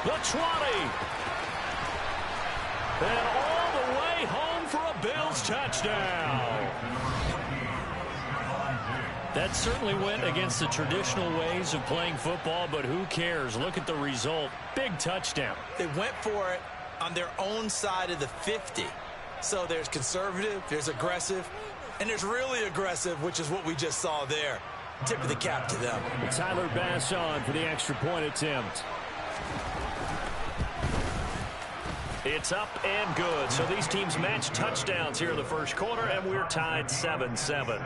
The 20. And all the way home for a Bills touchdown. That certainly went against the traditional ways of playing football, but who cares? Look at the result. Big touchdown. They went for it on their own side of the 50. So there's conservative, there's aggressive, and there's really aggressive, which is what we just saw there. Tip of the cap to them. Tyler Bass on for the extra point attempt. It's up and good. So these teams match touchdowns here in the first quarter, and we're tied 7-7.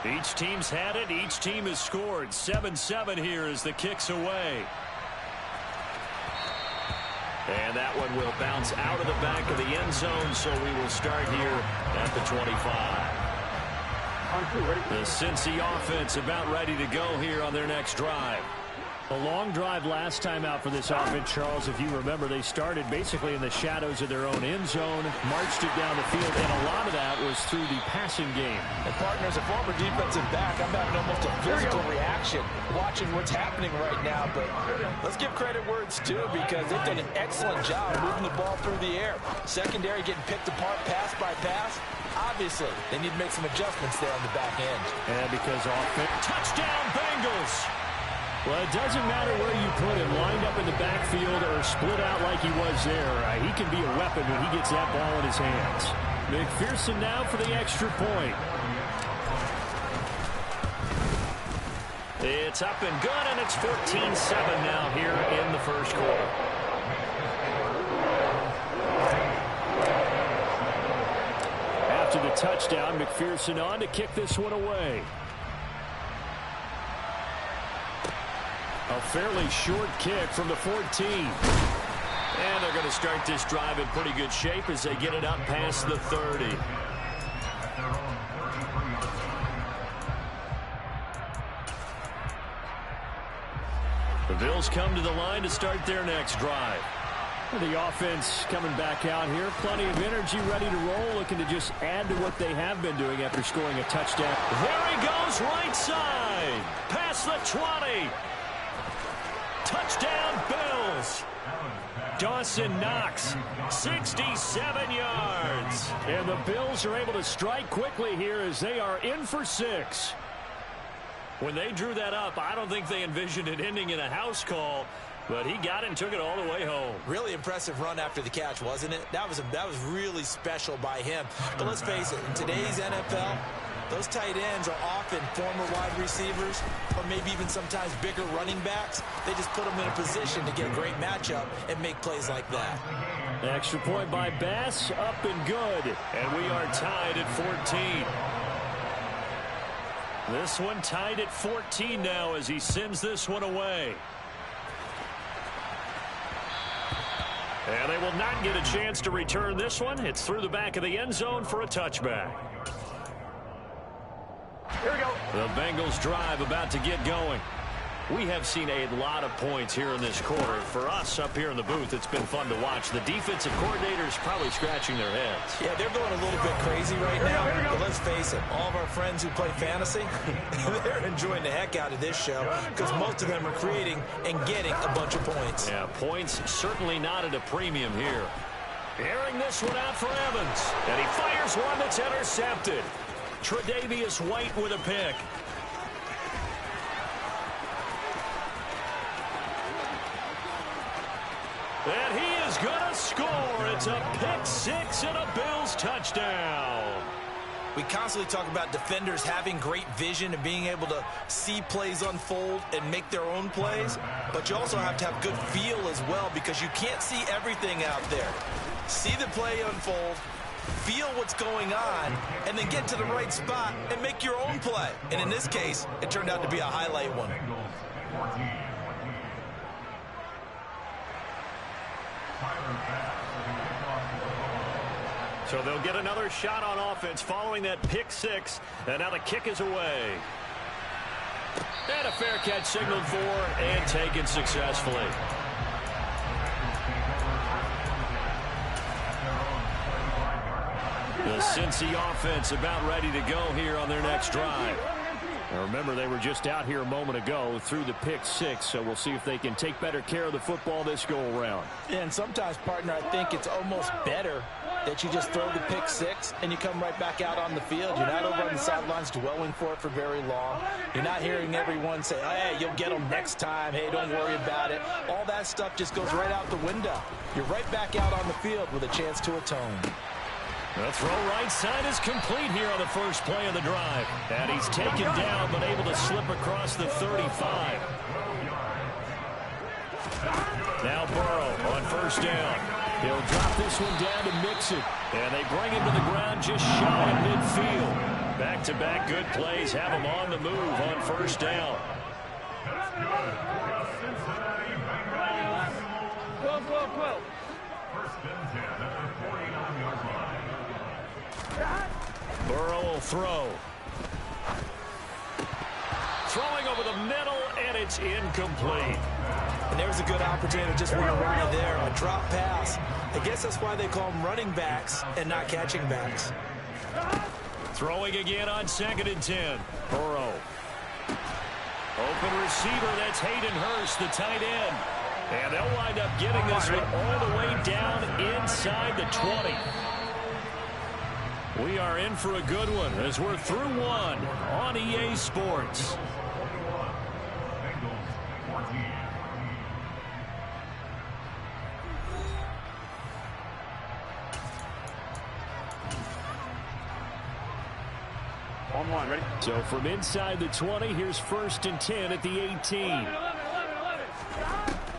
Each team's had it. Each team has scored. 7-7 here as the kick's away. And that one will bounce out of the back of the end zone, so we will start here at the 25. The Cincy offense about ready to go here on their next drive. A long drive last time out for this offense, Charles. If you remember, they started basically in the shadows of their own end zone, marched it down the field, and a lot of that was through the passing game. And partners, a former defensive back, I'm having almost a physical reaction watching what's happening right now. But let's give credit where it's due, because they've done an excellent job moving the ball through the air. Secondary getting picked apart pass by pass. Obviously, they need to make some adjustments there on the back end. And because offense. Touchdown, Bengals! Well, it doesn't matter where you put him, lined up in the backfield or split out like he was there. He can be a weapon when he gets that ball in his hands. McPherson now for the extra point. It's up and good, and it's 14-7 now here in the first quarter. After the touchdown, McPherson on to kick this one away. A fairly short kick from the 14. And they're going to start this drive in pretty good shape as they get it up past the 30. The Bills come to the line to start their next drive. The offense coming back out here. Plenty of energy, ready to roll, looking to just add to what they have been doing after scoring a touchdown. There he goes, right side. Past the 20. Touchdown, Bills. Dawson Knox, 67 yards. And the Bills are able to strike quickly here as they are in for 6. When they drew that up, I don't think they envisioned it ending in a house call, but he got it and took it all the way home. Really impressive run after the catch, wasn't it? That was really special by him. But let's face it, in today's NFL, those tight ends are often former wide receivers or maybe even sometimes bigger running backs. They just put them in a position to get a great matchup and make plays like that. Extra point by Bass, up and good. And we are tied at 14. This one tied at 14 now as he sends this one away. And they will not get a chance to return this one. It's through the back of the end zone for a touchback. Here we go. The Bengals drive about to get going. We have seen a lot of points here in this quarter. For us up here in the booth, it's been fun to watch. The defensive coordinators probably scratching their heads. Yeah, they're going a little bit crazy right now. But let's face it, all of our friends who play fantasy, they're enjoying the heck out of this show because most of them are creating and getting a bunch of points. Yeah, points certainly not at a premium here. Airing this one out for Evans. And he fires one that's intercepted. Tre'Davious White with a pick. And he is going to score. It's a pick six and a Bills touchdown. We constantly talk about defenders having great vision and being able to see plays unfold and make their own plays. But you also have to have good feel as well because you can't see everything out there. See the play unfold, feel what's going on, and then get to the right spot and make your own play. And in this case, it turned out to be a highlight one. So they'll get another shot on offense following that pick six. And now the kick is away. And a fair catch signaled for and taken successfully. The Cincy offense about ready to go here on their next drive. Now remember, they were just out here a moment ago through the pick six, so we'll see if they can take better care of the football this go-around. And sometimes, partner, I think it's almost better that you just throw the pick six and you come right back out on the field. You're not over on the sidelines dwelling for it for very long. You're not hearing everyone say, hey, you'll get them next time. Hey, don't worry about it. All that stuff just goes right out the window. You're right back out on the field with a chance to atone. The throw right side is complete here on the first play of the drive. And he's taken down but able to slip across the 35. Now Burrow on first down. He'll drop this one down to Mixon. And they bring him to the ground just shy of midfield. Back-to-back good plays have him on the move on first down. 12. First and 10 at the 49-yard line. Burrow will throw. Throwing over the middle, and it's incomplete. And there's a good opportunity just for a run there, a drop pass. I guess that's why they call them running backs and not catching backs. Throwing again on 2nd and 10. Burrow. Open receiver, that's Hayden Hurst, the tight end. And they'll wind up getting this one all the way down inside the 20. We are in for a good one as we're through one on EA Sports. On one, ready? So from inside the 20, here's 1st and 10 at the 18.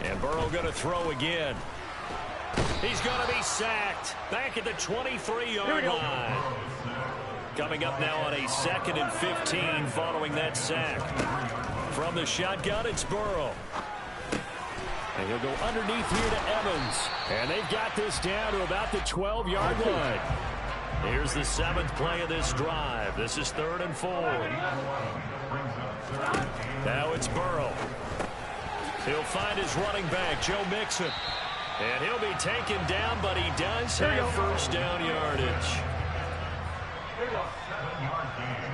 And Burrow going to throw again. He's going to be sacked back at the 23-yard line. Coming up now on a 2nd and 15 following that sack. From the shotgun, it's Burrow. And he'll go underneath here to Evans. And they've got this down to about the 12-yard line. Here's the 7th play of this drive. This is 3rd and 4. Now it's Burrow. He'll find his running back, Joe Mixon. And he'll be taken down, but he does have first down yardage. 7-yard gain.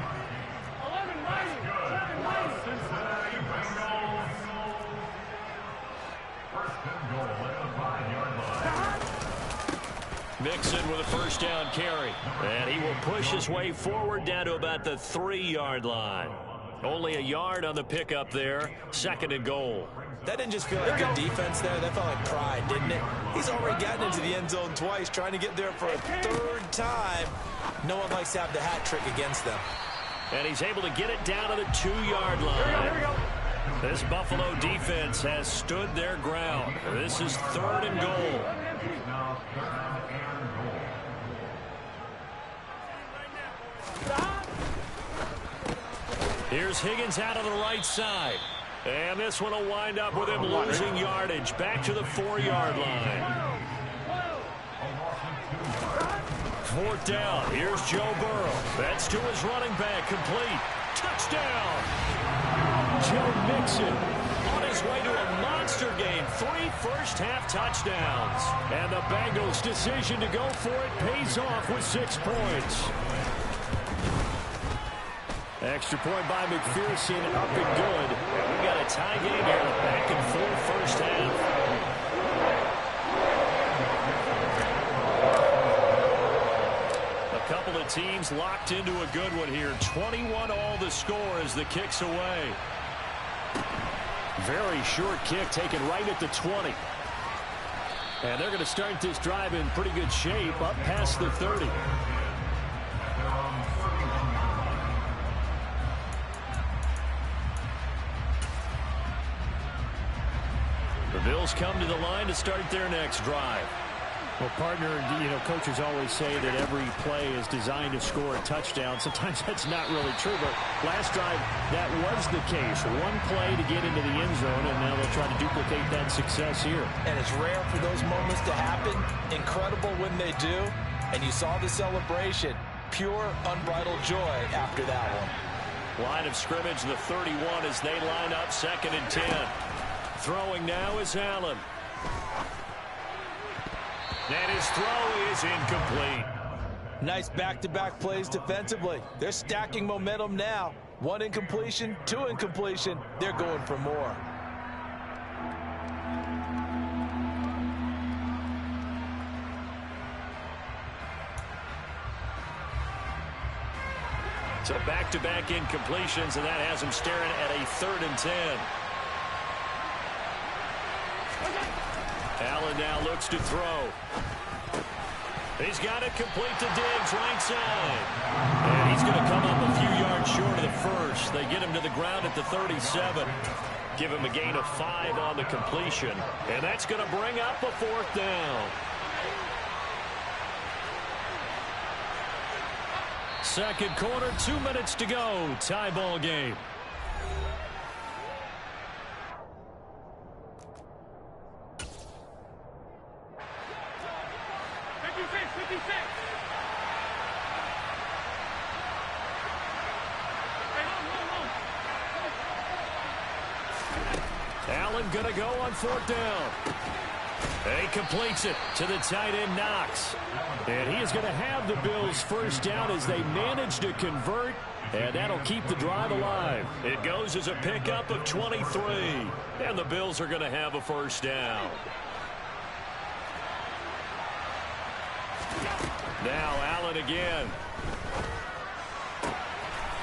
11-9. Cincinnati Bengals. First and goal at the 5-yard line. Mixon with a first down carry. And he will push his way forward down to about the 3-yard line. Only a yard on the pickup there. 2nd and goal. That didn't just feel like good defense there. That felt like pride, didn't it? He's already gotten into the end zone twice, trying to get there for a 3rd time. No one likes to have the hat trick against them. And he's able to get it down to the 2-yard line. This Buffalo defense has stood their ground. This is 3rd and goal. Now 3rd and goal. Here's Higgins out on the right side. And this one will wind up with him losing yardage back to the 4-yard line. 4th down. Here's Joe Burrow. That's to his running back. Complete. Touchdown. Joe Mixon on his way to a monster game. 3 first-half touchdowns. And the Bengals' decision to go for it pays off with 6 points. Extra point by McPherson, up and good. And we've got a tie game here, back and forth first half. A couple of teams locked into a good one here. 21 all the score as the kick's away. Very short kick taken right at the 20. And they're going to start this drive in pretty good shape, up past the 30. The Bills come to the line to start their next drive. Well, partner, you know, coaches always say that every play is designed to score a touchdown. Sometimes that's not really true, but last drive, that was the case. One play to get into the end zone, and now they'll try to duplicate that success here. And it's rare for those moments to happen. Incredible when they do. And you saw the celebration. Pure, unbridled joy after that one. Line of scrimmage, the 31 as they line up 2nd and 10. Throwing now is Allen. And his throw is incomplete. Nice back-to-back plays defensively. They're stacking momentum now. 1 incompletion, 2 incompletion. They're going for more. So back-to-back incompletions, and that has him staring at a 3rd and 10. Allen now looks to throw. He's got it complete to Diggs, right side. And he's going to come up a few yards short of the first. They get him to the ground at the 37. Give him a gain of 5 on the completion. And that's going to bring up a 4th down. Second quarter, 2 minutes to go. Tie ball game. 56. Allen going to go on 4th down. He completes it to the tight end, Knox. And he is going to have the Bills' 1st down as they manage to convert. And that'll keep the drive alive. It goes as a pickup of 23. And the Bills are going to have a 1st down. Now Allen again.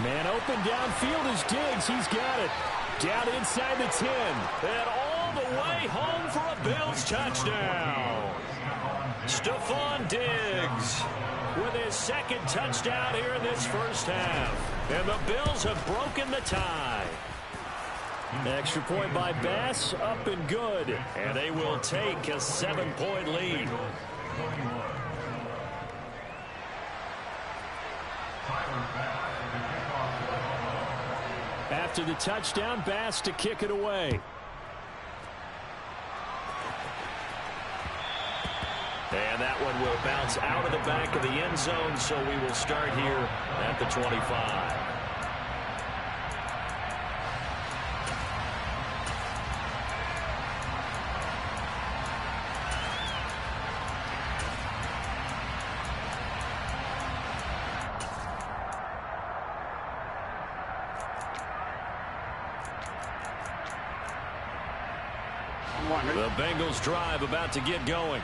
Man open downfield is Diggs. He's got it. Down inside the 10. And all the way home for a Bills touchdown. Stephon Diggs with his 2nd touchdown here in this 1st half. And the Bills have broken the tie. Extra point by Bass, up and good. And they will take a 7-point lead. After the touchdown, Bass to kick it away. And that one will bounce out of the back of the end zone, so we will start here at the 25. The Bengals drive about to get going.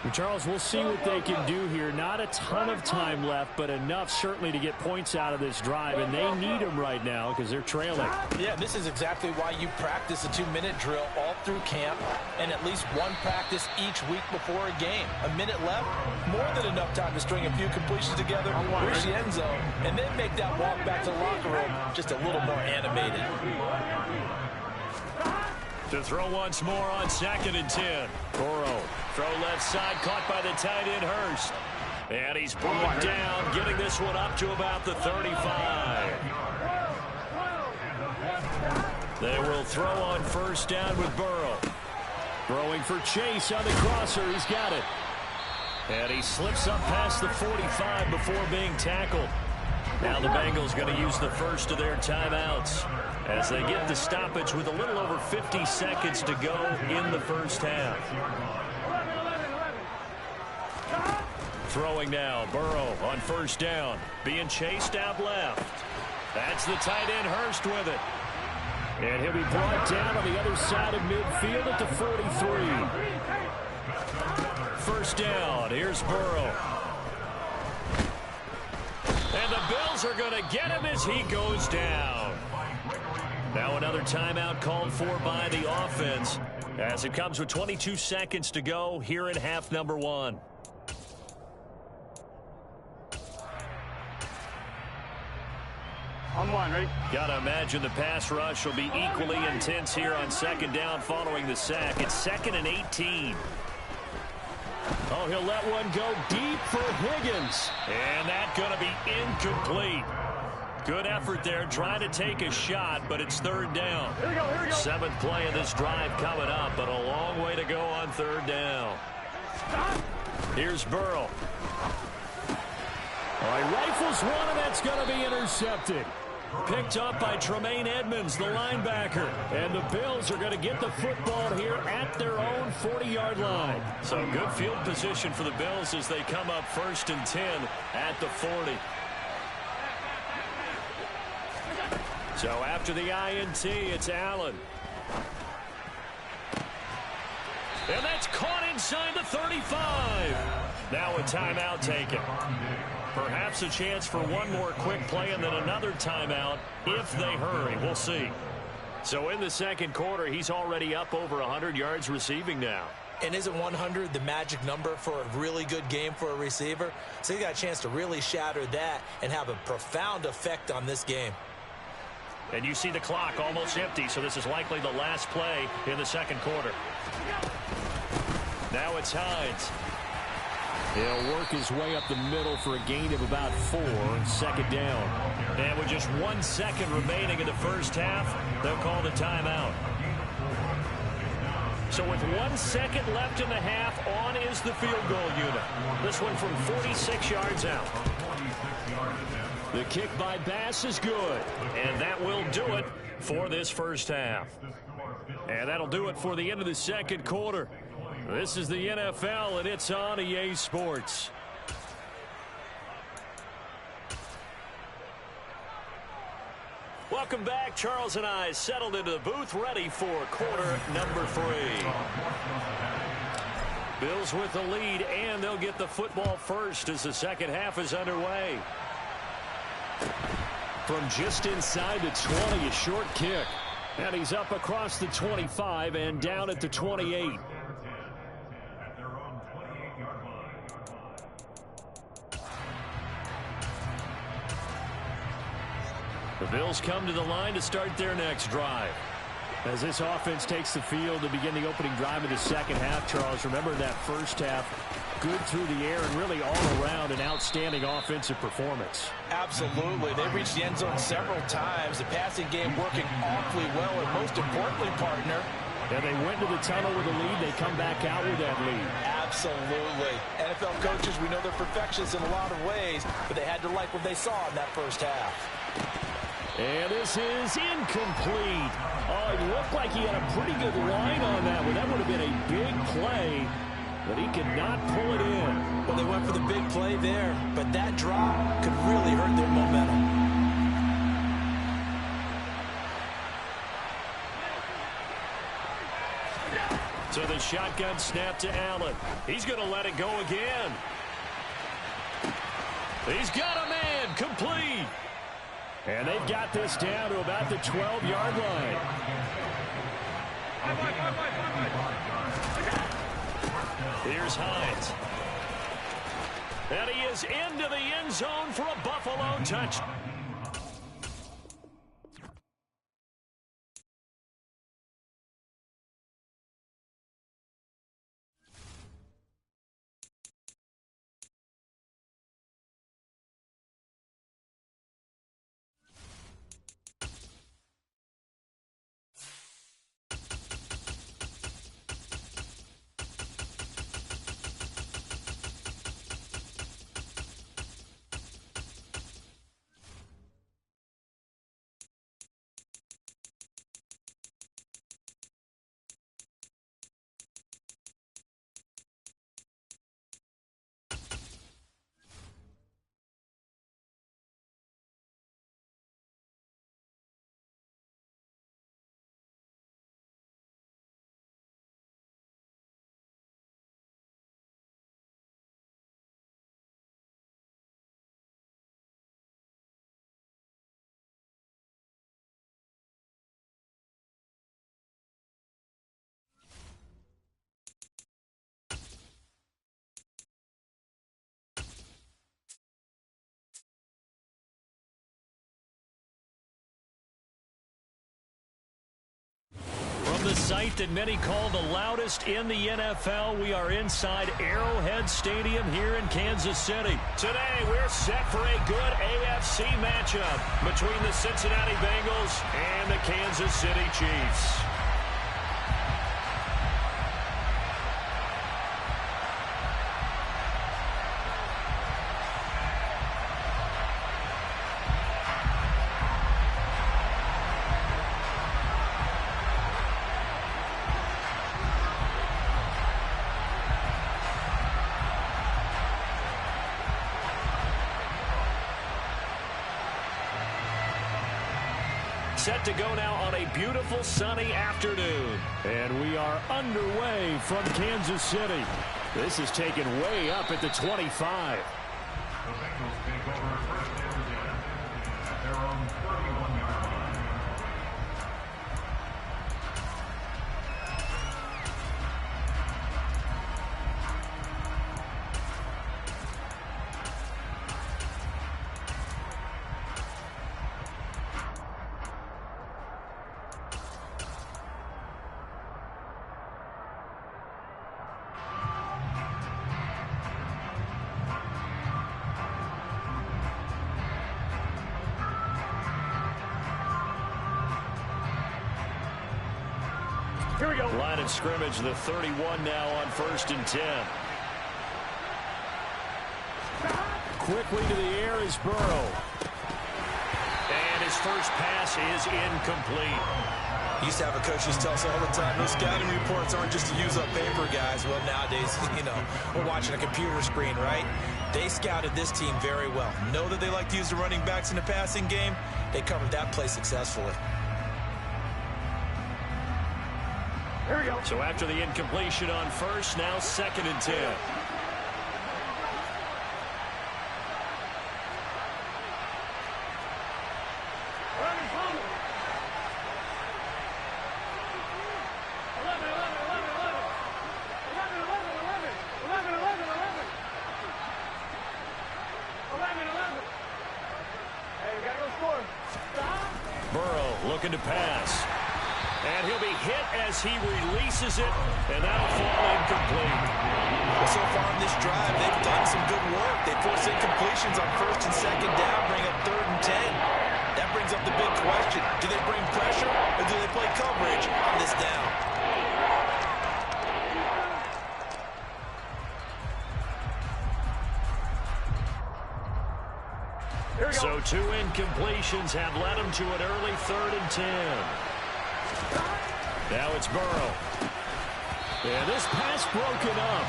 And Charles, we'll see what they can do here. Not a ton of time left, but enough certainly to get points out of this drive, and they need them right now because they're trailing. Yeah, this is exactly why you practice a 2-minute drill all through camp and at least one practice each week before a game. A minute left, more than enough time to string a few completions together, reach the end zone, and then make that walk back to the locker room just a little more animated. To throw once more on 2nd and 10. Burrow, throw left side, caught by the tight end Hurst. And he's brought down, getting this one up to about the 35. They will throw on 1st down with Burrow. Throwing for Chase on the crosser, he's got it. And he slips up past the 45 before being tackled. Now the Bengals going to use the first of their timeouts as they get the stoppage with a little over 50 seconds to go in the 1st half. Throwing now, Burrow on 1st down, being chased out left. That's the tight end Hurst with it. And he'll be brought down on the other side of midfield at the 43. 1st down, here's Burrow. And the Bills are going to get him as he goes down. Now another timeout called for by the offense as it comes with 22 seconds to go here in half number 1. On 1, ready? Gotta imagine the pass rush will be equally intense here on 2nd down following the sack. It's 2nd and 18. Oh, he'll let one go deep for Higgins. And that's going to be incomplete. Good effort there, trying to take a shot, but it's 3rd down. Here we go, here we go. 7th play of this drive coming up, but a long way to go on 3rd down. Here's Burrow. All right, rifles one, and that's going to be intercepted. Picked up by Tremaine Edmonds, the linebacker. And the Bills are going to get the football here at their own 40-yard line. So good field position for the Bills as they come up 1st and 10 at the 40. So after the INT, it's Allen. And that's caught inside the 35. Now a timeout taken. Perhaps a chance for one more quick play and then another timeout if they hurry. We'll see. So in the second quarter, he's already up over 100 yards receiving now. And isn't 100 the magic number for a really good game for a receiver? So he got a chance to really shatter that and have a profound effect on this game. And you see the clock almost empty, so this is likely the last play in the second quarter. Now it's Hines. He'll work his way up the middle for a gain of about 4, 2nd down. And with just 1 second remaining in the first half, they'll call the timeout. So with 1 second left in the half, on is the field goal unit. This one from 46 yards out. The kick by Bass is good. And that will do it for this first half. And that'll do it for the end of the second quarter. This is the NFL, and it's on EA Sports. Welcome back. Charles and I settled into the booth, ready for quarter number 3. Bills with the lead, and they'll get the football first as the second half is underway. From just inside the 20, a short kick. And he's up across the 25 and down at the 28. The Bills come to the line to start their next drive. As this offense takes the field to begin the opening drive of the second half, Charles, remember that first half, good through the air and really all around an outstanding offensive performance. Absolutely. They reached the end zone several times. The passing game working awfully well, and most importantly, partner, and they went to the tunnel with a lead. They come back out with that lead. Absolutely. NFL coaches, we know they're perfectionists in a lot of ways, but they had to like what they saw in that first half. And this is incomplete. Oh, it looked like he had a pretty good line on that one. That would have been a big play, but he could not pull it in. Well, they went for the big play there, but that drop could really hurt their momentum. So the shotgun snap to Allen. He's going to let it go again. He's got a man, complete. And they've got this down to about the 12-yard line. Here's Hines. And he is into the end zone for a Buffalo touchdown. The site that many call the loudest in the NFL. We are inside Arrowhead Stadium here in Kansas City. Today, we're set for a good AFC matchup between the Cincinnati Bengals and the Kansas City Chiefs. set to go now on a beautiful sunny afternoon. And we are underway from Kansas City. This is taken way up at the 25. The Bengals take over first and 10 at their own 31-yard line. Here we go. Line of scrimmage, the 31 now on 1st and 10. Quickly to the air is Burrow. And his first pass is incomplete. Used to have a coach used to tell us all the time, those scouting reports aren't just to use up paper, guys. Well, nowadays, we're watching a computer screen, right? They scouted this team very well. Know that they like to use the running backs in the passing game. They covered that play successfully. Here we go. So after the incompletion on first, now 2nd and 10. Burrow looking to pass. And he'll be hit as he releases it, and that'll fall incomplete. Well, so far in this drive, they've done some good work. They force incompletions on 1st and 2nd down, bring up 3rd and 10. That brings up the big question. Do they bring pressure, or do they play coverage on this down? So 2 incompletions have led him to an early 3rd and 10. Now it's Burrow. And this pass broken up.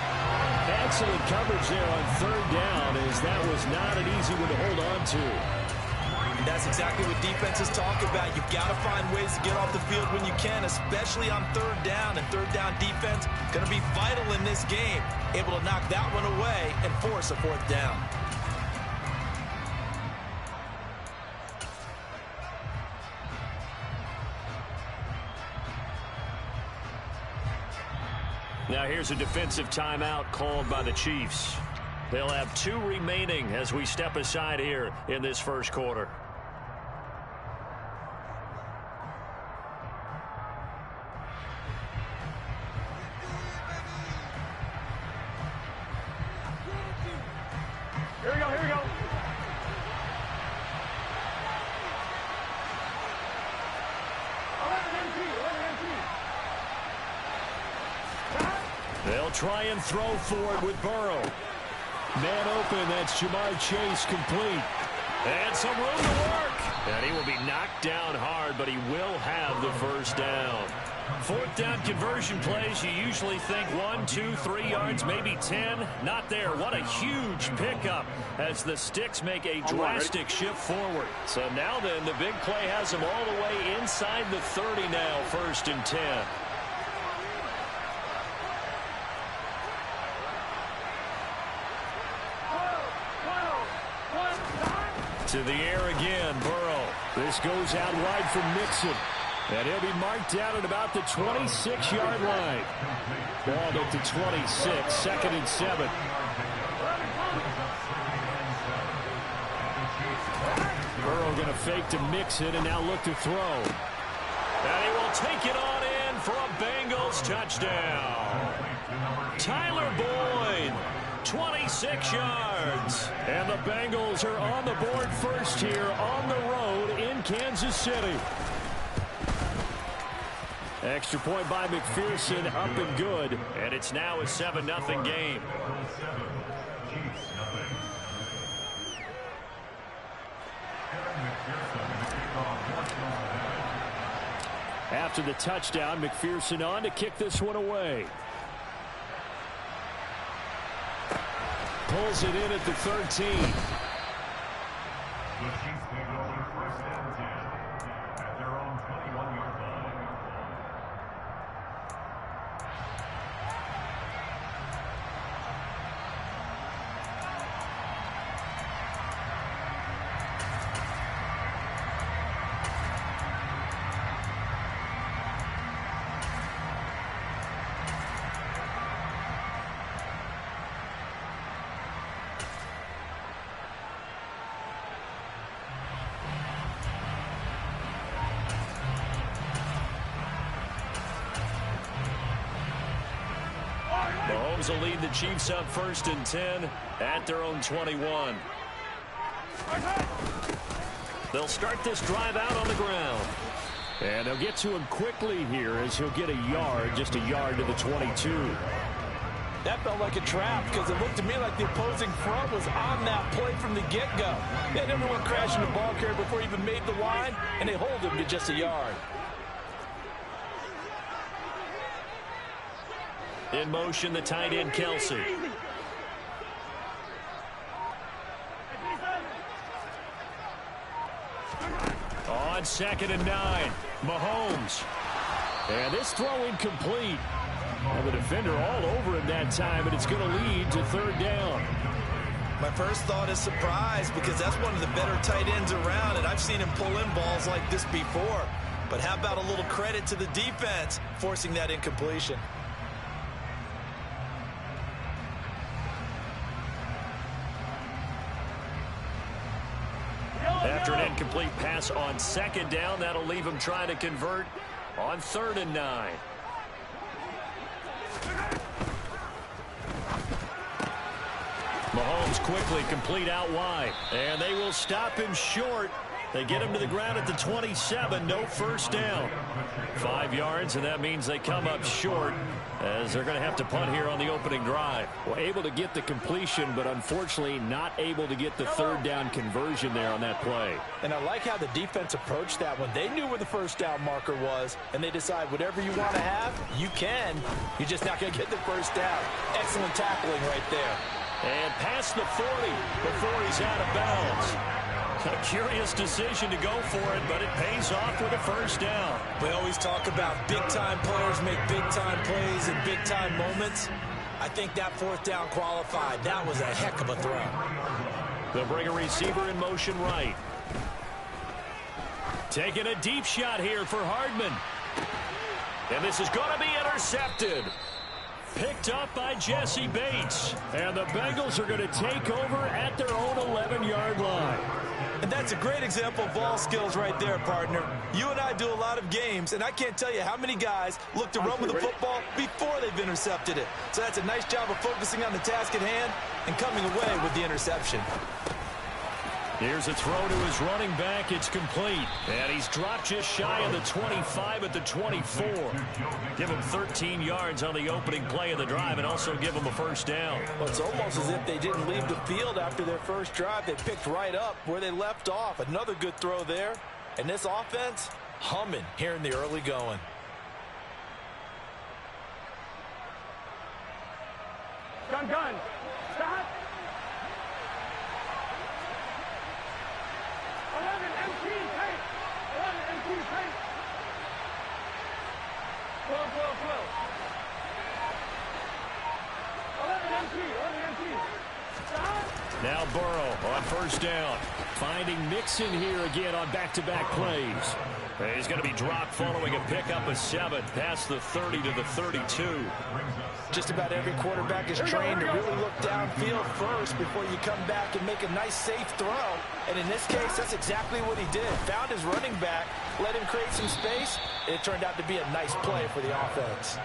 Excellent coverage there on 3rd down, as that was not an easy one to hold on to. And that's exactly what defenses talk about. You've got to find ways to get off the field when you can, especially on 3rd down. And 3rd down defense going to be vital in this game. Able to knock that one away and force a 4th down. Now here's a defensive timeout called by the Chiefs. They'll have 2 remaining as we step aside here in this first quarter. Here we go. Here we go. They'll try and throw for it with Burrow. Man open, that's Jamar Chase complete. And some room to work. And he will be knocked down hard, but he will have the first down. 4th down conversion plays, you usually think 1, 2, 3 yards, maybe 10. Not there. What a huge pickup as the Sticks make a drastic shift forward. So now then, the big play has them all the way inside the 30 now, 1st and 10. To the air again, Burrow. This goes out wide for Mixon. And he'll be marked down at about the 26-yard line. Ball at the 26, 2nd and 7. Burrow going to fake to Mixon and now look to throw. And he will take it on in for a Bengals touchdown. Tyler Boyd, 26 yards. And the Bengals are on the board first here on the road in Kansas City. Extra point by McPherson, up and good. And it's now a 7-0 game. After the touchdown, McPherson on to kick this one away. Pulls it in at the 13. The Chiefs take over 1st and 10 at their own Mahomes will lead the Chiefs up 1st and 10 at their own 21. They'll start this drive out on the ground. And they'll get to him quickly here as he'll get a yard, just a yard to the 22. That felt like a trap because it looked to me like the opposing front was on that play from the get-go. They had everyone crashing the ball carrier before he even made the line, and they hold him to just a yard. In motion, the tight end, Kelsey. On 2nd and 9, Mahomes. And this throw incomplete. And the defender all over him that time, but it's going to lead to 3rd down. My first thought is surprise because that's one of the better tight ends around, and I've seen him pull in balls like this before. But how about a little credit to the defense forcing that incompletion? After an incomplete pass on 2nd down, that'll leave him trying to convert on 3rd and 9. Mahomes quickly complete out wide, and they will stop him short. They get him to the ground at the 27, no 1st down. 5 yards, and that means they come up short as they're going to have to punt here on the opening drive. Well, able to get the completion, but unfortunately not able to get the 3rd down conversion there on that play. And I like how the defense approached that one. They knew where the 1st down marker was, and they decide whatever you want to have, you can. You're just not going to get the 1st down. Excellent tackling right there. And past the 40 before he's out of bounds. A curious decision to go for it, but it pays off with a 1st down. We always talk about big-time players make big-time plays in big-time moments. I think that 4th down qualified. That was a heck of a throw. They'll bring a receiver in motion right. Taking a deep shot here for Hardman. And this is going to be intercepted. Picked up by Jesse Bates. And the Bengals are going to take over at their own 11-yard line. And that's a great example of ball skills right there, partner. You and I do a lot of games, and I can't tell you how many guys look to run with the football before they've intercepted it. So that's a nice job of focusing on the task at hand and coming away with the interception. Here's a throw to his running back. It's complete. And he's dropped just shy of the 25 at the 24. Give him 13 yards on the opening play of the drive and also give him a 1st down. Well, it's almost as if they didn't leave the field after their first drive. They picked right up where they left off. Another good throw there. And this offense, humming here in the early going. Gun. Stop. 11 MT tank. 11 MT tank. 12. 11 MT. Stop. Now Burrow on 1st down. Finding Mixon here again on back-to-back plays. He's going to be dropped following a pickup of 7 past the 30 to the 32. Just about every quarterback is trained to really look downfield first before you come back and make a nice, safe throw. And in this case, that's exactly what he did. Found his running back, let him create some space, and it turned out to be a nice play for the offense.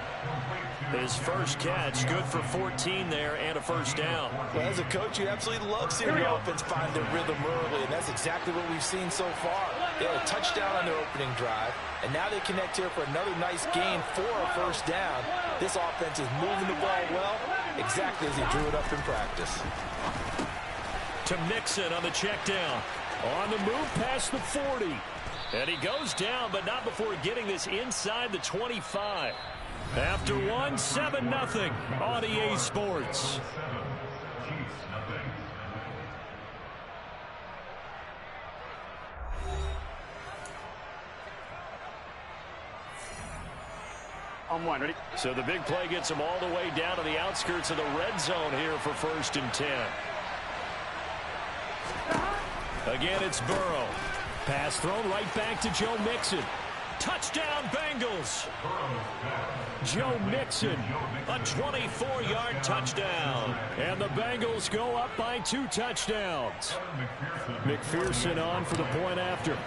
His first catch, good for 14 there and a 1st down. Well, as a coach, you absolutely love seeing the offense find their rhythm early, and that's exactly what we've seen so far. They had a touchdown on their opening drive, and now they connect here for another nice gain for a 1st down. This offense is moving the ball well, exactly as he drew it up in practice. To Mixon on the check down. On the move past the 40. And he goes down, but not before getting this inside the 25. After 7-0 on EA Sports. On 1, ready? So the big play gets him all the way down to the outskirts of the red zone here for 1st and 10. Again, it's Burrow. Pass thrown right back to Joe Mixon. Touchdown, Bengals. Joe Mixon, a 24-yard touchdown. And the Bengals go up by 2 touchdowns. McPherson on for the point after.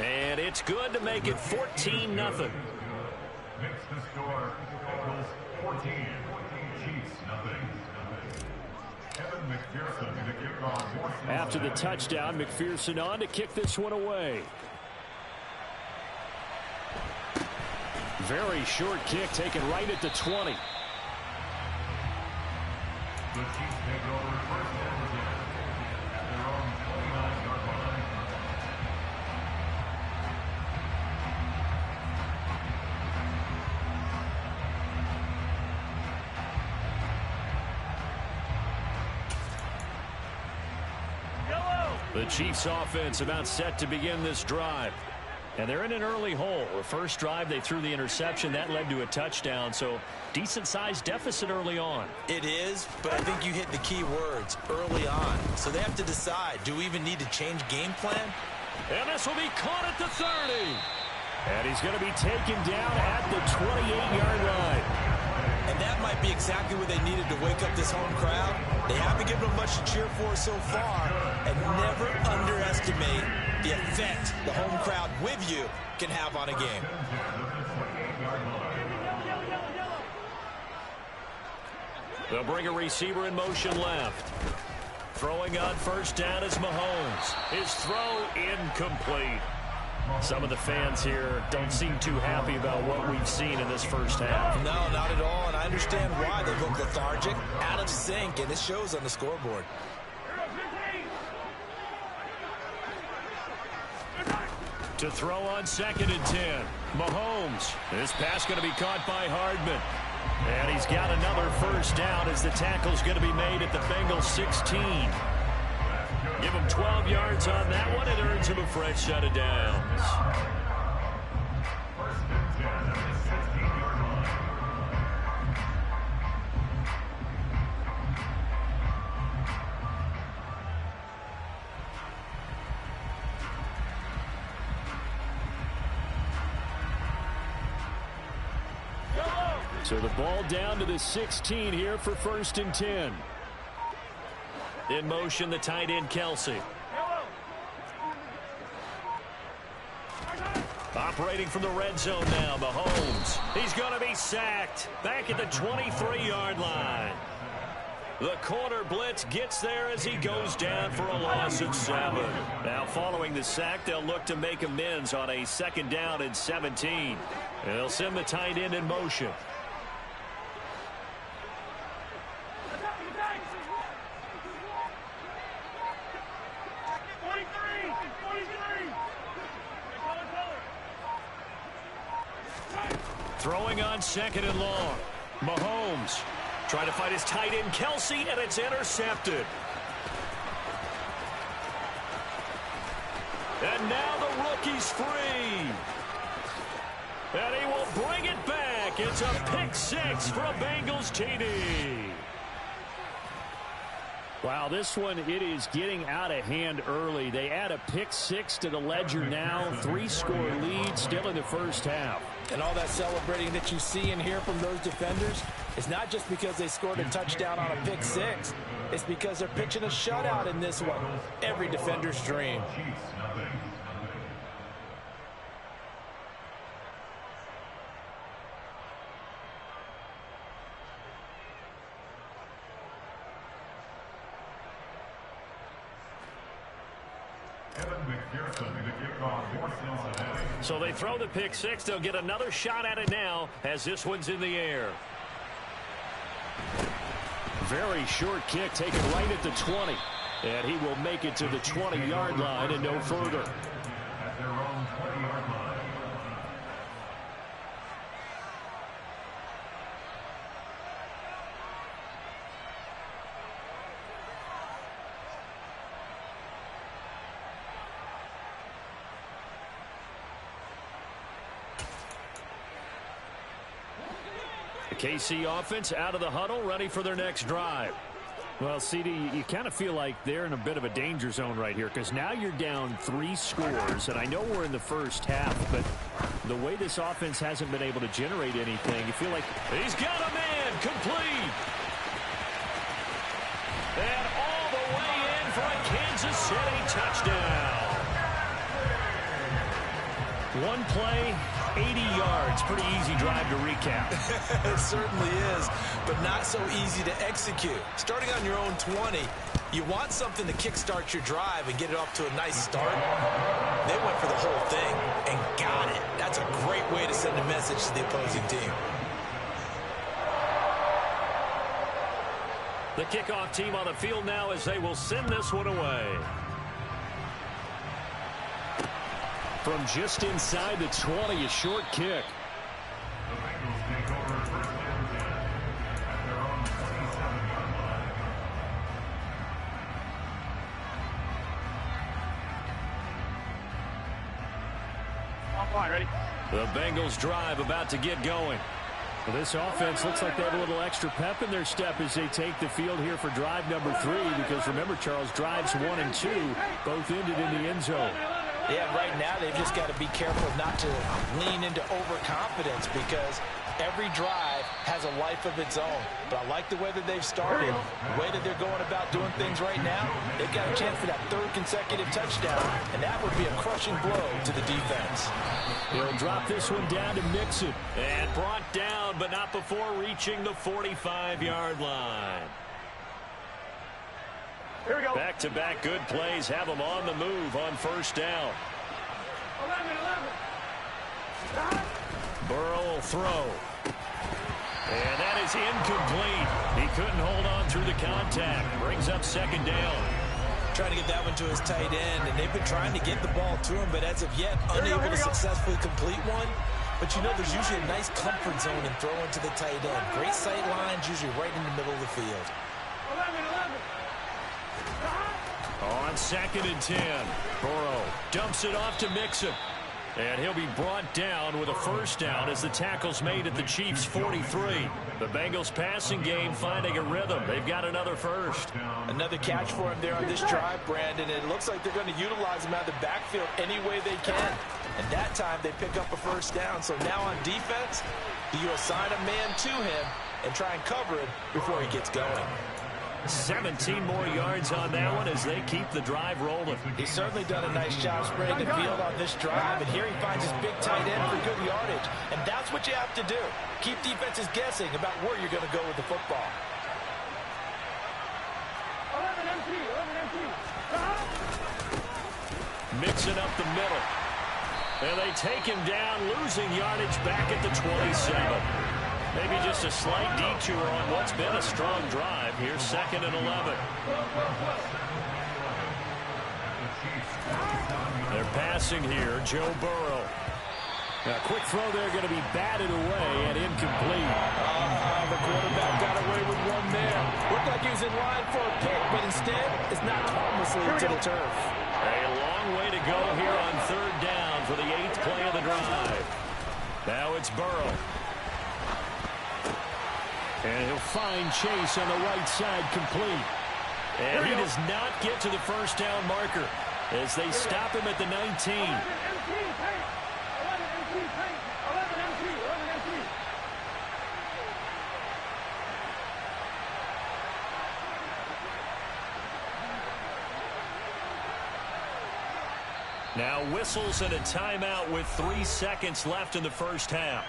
And it's good to make it 14-0. After the touchdown, McPherson on to kick this one away. Very short kick taken right at the 20. The Chiefs take over first and 10 at their own 29-yard line. The Chiefs offense about set to begin this drive. And they're in an early hole. The first drive, they threw the interception. That led to a touchdown, so decent-sized deficit early on. It is, but I think you hit the key words, early on. So they have to decide, do we even need to change game plan? And this will be caught at the 30. And he's going to be taken down at the 28-yard line. And that might be exactly what they needed to wake up this home crowd. They haven't given them much to cheer for so far, and never underestimate the effect the home crowd with you can have on a game. They'll bring a receiver in motion left. Throwing on first down is Mahomes. His throw incomplete. Some of the fans here don't seem too happy about what we've seen in this first half. No, not at all, and I understand why. They look lethargic, out of sync, and it shows on the scoreboard. To throw on 2nd and 10. Mahomes. This pass going to be caught by Hardman. And he's got another first down as the tackle's going to be made at the Bengals 16. Give him 12 yards on that one. It earns him a fresh set of downs. First and 10 at the 16-yard line. So the ball down to the 16 here for 1st and 10. In motion, the tight end, Kelce. Operating from the red zone now, Mahomes. He's going to be sacked back at the 23-yard line. The corner blitz gets there as he goes down for a loss of 7. Now, following the sack, they'll look to make amends on a 2nd down and 17. They'll send the tight end in motion. Throwing on 2nd and long. Mahomes trying to find his tight end, Kelce, and it's intercepted. And now the rookie's free. And he will bring it back. It's a pick 6 for a Bengals TD. Wow, this one, it is getting out of hand early. They add a pick 6 to the ledger now. 3-score lead still in the first half. And all that celebrating that you see and hear from those defenders is not just because they scored a touchdown on a pick 6. It's because they're pitching a shutout in this one. Every defender's dream. Chiefs, nothing. So they throw the pick 6. They'll get another shot at it now as this one's in the air. Very short kick taken right at the 20. And he will make it to the 20-yard line and no further. At their own 20-yard line. KC offense out of the huddle, ready for their next drive. Well, CD, you kind of feel like they're in a bit of a danger zone right here because now you're down 3 scores, and I know we're in the first half, but the way this offense hasn't been able to generate anything, you feel like he's got a man complete. And all the way in for a Kansas City touchdown. One play, 80 yards. Pretty easy drive to recap. It certainly is, but not so easy to execute. Starting on your own 20, You want something to kickstart your drive and get it off to a nice start. They went for the whole thing and got it. That's a great way to send a message to the opposing team. The kickoff team on the field now as they will send this one away. From just inside the 20, a short kick. The Bengals take over first and 10 at their own 27-yard line. On point, ready? The Bengals drive about to get going. Well, this offense looks like they have a little extra pep in their step as they take the field here for drive number 3, because remember, Charles, drives 1 and 2 both ended in the end zone. Yeah, right now they've just got to be careful not to lean into overconfidence, because every drive has a life of its own. But I like the way that they've started, the way that they're going about doing things right now. They've got a chance for that 3rd consecutive touchdown, and that would be a crushing blow to the defense. He'll drop this one down to Mixon. And brought down, but not before reaching the 45-yard line. Here we go. Back-to-back good plays have them on the move on first down. 11. Burrow will throw. And that is incomplete. He couldn't hold on through the contact. Brings up 2nd down. Trying to get that one to his tight end, and they've been trying to get the ball to him, but as of yet, unable to successfully complete one. But you know, there's usually a nice comfort zone in throwing to the tight end. Great sight lines, usually right in the middle of the field. 11. On 2nd and 10, Burrow dumps it off to Mixon. And he'll be brought down with a first down as the tackle's made at the Chiefs' 43. The Bengals passing game finding a rhythm. They've got another first. Another catch for him there on this drive, Brandon. It looks like they're going to utilize him out of the backfield any way they can. And that time they pick up a first down. So now on defense, do you assign a man to him and try and cover him before he gets going? 17 more yards on that one as they keep the drive rolling. He's certainly done a nice job spreading the field on this drive, and here he finds his big tight end for good yardage. And that's what you have to do. Keep defenses guessing about where you're going to go with the football. 11 MT. Mixing up the middle. And they take him down, losing yardage back at the 27. Maybe just a slight detour on what's been a strong drive. Here's 2nd and 11. They're passing here, Joe Burrow. A quick throw there, going to be batted away and incomplete. The quarterback got away with one there. Looked like he was in line for a pick, but instead it's knocked harmlessly to the turf. A long way to go here on 3rd down for the 8th play of the drive. Now it's Burrow. And he'll find Chase on the right side, complete. And he does not get to the first down marker as they stop him at the 19. 11 MT. Now whistles and a timeout with 3 seconds left in the first half.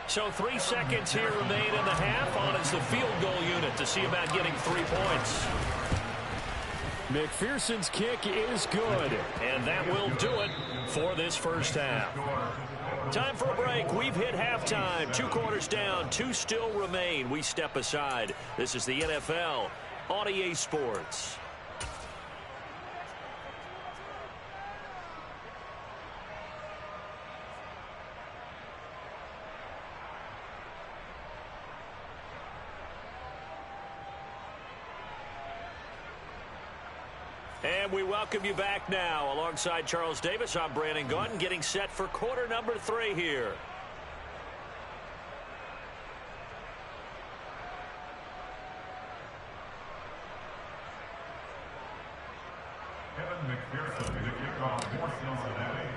So 3 seconds here remain in the half. On is the field goal unit to see about getting 3 points. McPherson's kick is good. And that will do it for this first half. Time for a break. We've hit halftime. 2 quarters down. 2 still remain. We step aside. This is the NFL on EA Sports. And we welcome you back now. Alongside Charles Davis, I'm Brandon Gaudin, getting set for quarter number 3 here. Kevin McPherson to kick off for Cincinnati.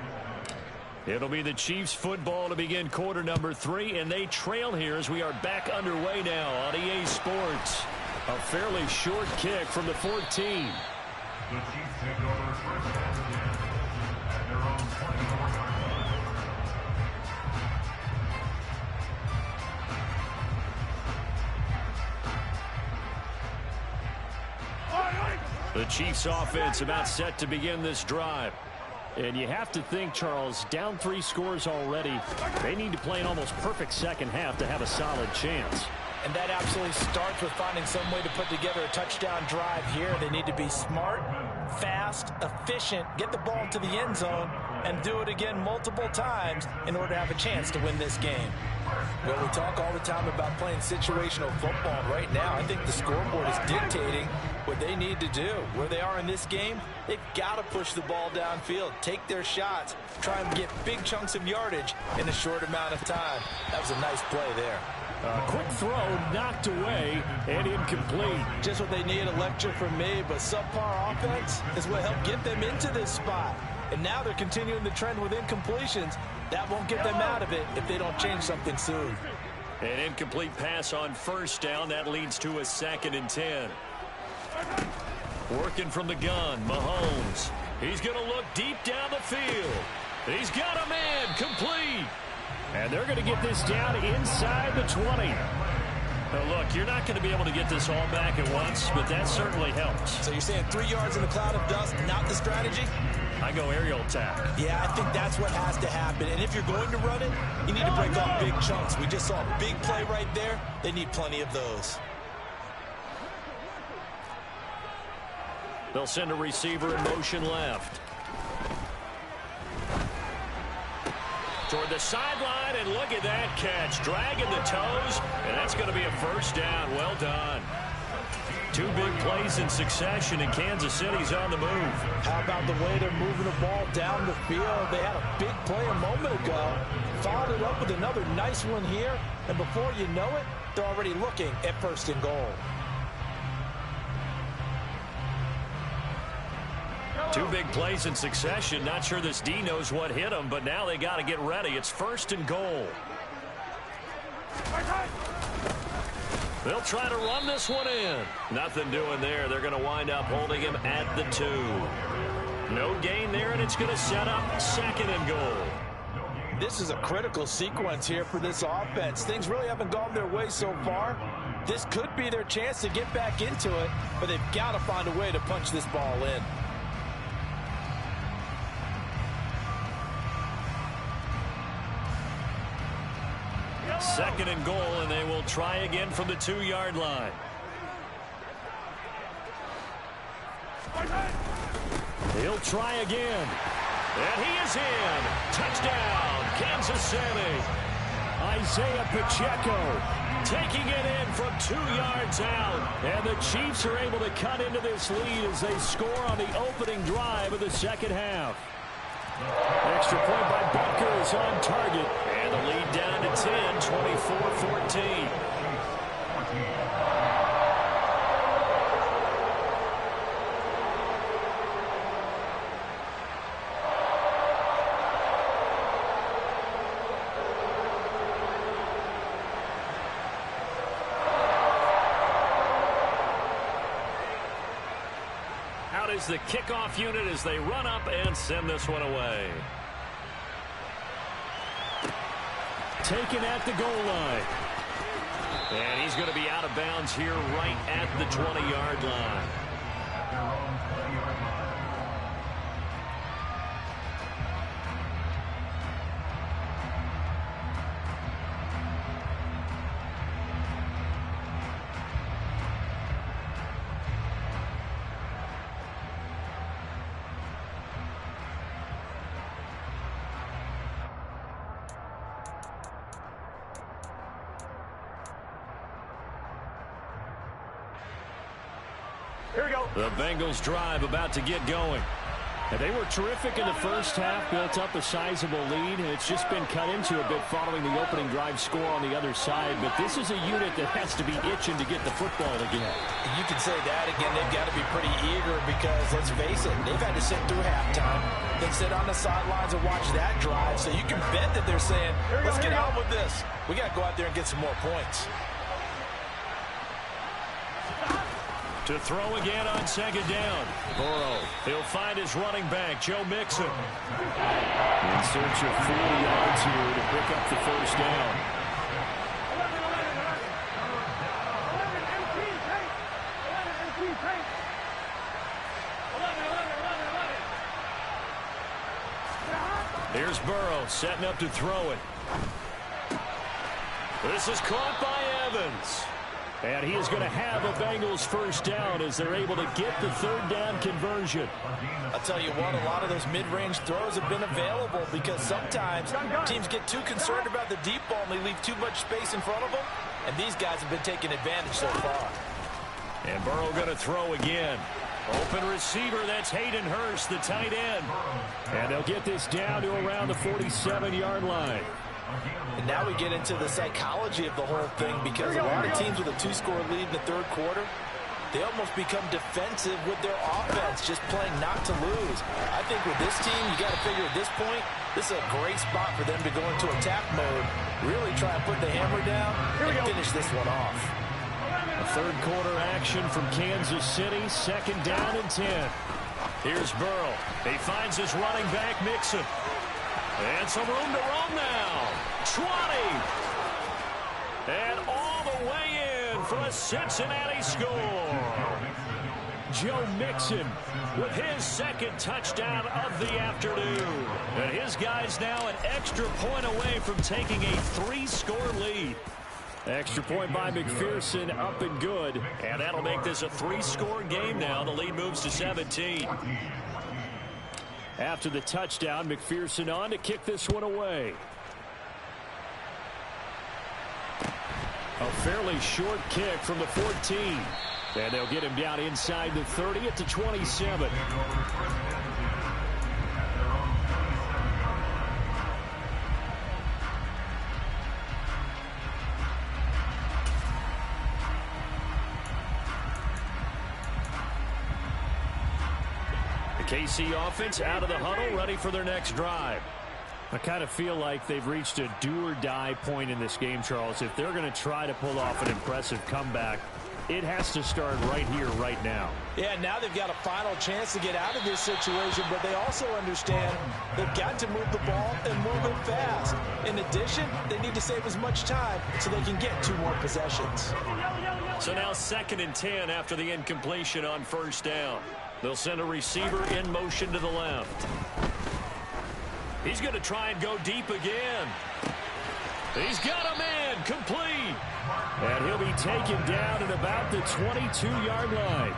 It'll be the Chiefs football to begin quarter number 3, and they trail here as we are back underway now on EA Sports. A fairly short kick from the 14. The Chiefs take over first and 10 at their own 24-yard line. The Chiefs offense about set to begin this drive. And you have to think, Charles, down 3 scores already. They need to play an almost perfect second half to have a solid chance. And that absolutely starts with finding some way to put together a touchdown drive here. They need to be smart, fast, efficient, get the ball into the end zone, and do it again multiple times in order to have a chance to win this game. Well, we talk all the time about playing situational football. Right now, I think the scoreboard is dictating what they need to do. Where they are in this game, they've got to push the ball downfield, take their shots, try and get big chunks of yardage in a short amount of time. That was a nice play there. Quick throw, knocked away, and incomplete. Just what they need, a lecture from me, but subpar offense is what helped get them into this spot. And now they're continuing the trend with incompletions. That won't get them out of it if they don't change something soon. An incomplete pass on first down. That leads to a 2nd and 10. Working from the gun, Mahomes. He's going to look deep down the field. He's got a man, complete. And they're going to get this down inside the 20. Now look, you're not going to be able to get this all back at once, but that certainly helps. So you're saying 3 yards in the cloud of dust, not the strategy? I go aerial attack. Yeah, I think that's what has to happen. And if you're going to run it, you need to break off big chunks. We just saw a big play right there. They need plenty of those. They'll send a receiver in motion left. Toward the sideline, and look at that catch. Dragging the toes, and that's going to be a first down. Well done. 2 big plays in succession, and Kansas City's on the move. How about the way they're moving the ball down the field? They had a big play a moment ago. Followed it up with another nice one here, and before you know it, they're already looking at 1st and goal. 2 big plays in succession. Not sure this D knows what hit him, but now they got to get ready. It's 1st and goal. They'll try to run this one in. Nothing doing there. They're going to wind up holding him at the 2. No gain there, and it's going to set up 2nd and goal. This is a critical sequence here for this offense. Things really haven't gone their way so far. This could be their chance to get back into it, but they've got to find a way to punch this ball in. Second and goal, and they will try again from the 2-yard line. He'll try again. And he is in. Touchdown, Kansas City. Isaiah Pacheco taking it in from 2 yards out. And the Chiefs are able to cut into this lead as they score on the opening drive of the second half. Extra point by Butker is on target. And the lead down to 10, 24-14. Out is the kickoff unit as they run up and send this one away. Taken at the goal line. And he's going to be out of bounds here right at the 20-yard line. Here we go. The Bengals drive about to get going. And they were terrific in the first half, built up a sizable lead, and it's just been cut into a bit following the opening drive score on the other side. But this is a unit that has to be itching to get the football again. You can say that again. They've got to be pretty eager because, let's face it, they've had to sit through halftime, then sit on the sidelines and watch that drive. So you can bet that they're saying, let's get on with this. We got to go out there and get some more points. To throw again on second down. Burrow, he'll find his running back, Joe Mixon. In search of 4 yards here to pick up the first down. 11 empty, take. 11 empty, take. Here's Burrow setting up to throw it. This is caught by Evans. And he is going to have a Bengals first down as they're able to get the third down conversion. I'll tell you what, a lot of those mid-range throws have been available because sometimes teams get too concerned about the deep ball and they leave too much space in front of them. And these guys have been taking advantage so far. And Burrow going to throw again. Open receiver, that's Hayden Hurst, the tight end. And they'll get this down to around the 47-yard line. And now we get into the psychology of the whole thing because a lot of teams with a 2-score lead in the third quarter, they almost become defensive with their offense, just playing not to lose. I think with this team, you got to figure at this point, this is a great spot for them to go into attack mode, really try and put the hammer down and finish this one off. A third quarter action from Kansas City, second down and 10. Here's Burrow. He finds his running back, Mixon. And some room to roam now. 20. And all the way in for a Cincinnati score. Joe Mixon with his second touchdown of the afternoon. And his guys now an extra point away from taking a 3-score lead. Extra point by McPherson, up and good. And that'll make this a 3-score game now. The lead moves to 17. After the touchdown, McPherson on to kick this one away. A fairly short kick from the 14. And they'll get him down inside the 30 at the 27. KC offense out of the huddle, ready for their next drive. I kind of feel like they've reached a do-or-die point in this game, Charles. If they're going to try to pull off an impressive comeback, it has to start right here, right now. Yeah, now they've got a final chance to get out of this situation, but they also understand they've got to move the ball and move it fast. In addition, they need to save as much time so they can get 2 more possessions. So now 2nd and 10 after the incompletion on first down. They'll send a receiver in motion to the left. He's going to try and go deep again. He's got a man complete. And he'll be taken down at about the 22-yard line.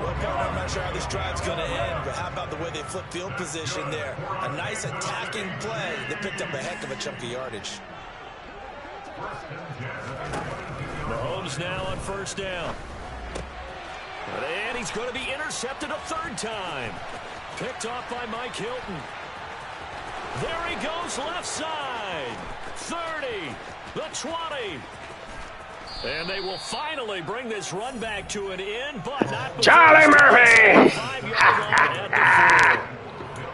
Well, I'm not sure how this drive's going to end, but how about the way they flip field position there? A nice attacking play that picked up a heck of a chunk of yardage. Mahomes now on first down. And he's going to be intercepted a 3rd time. Picked off by Mike Hilton. There he goes left side. 30, the 20. And they will finally bring this run back to an end, but not Charlie Murphy! 5-yard line at the 4.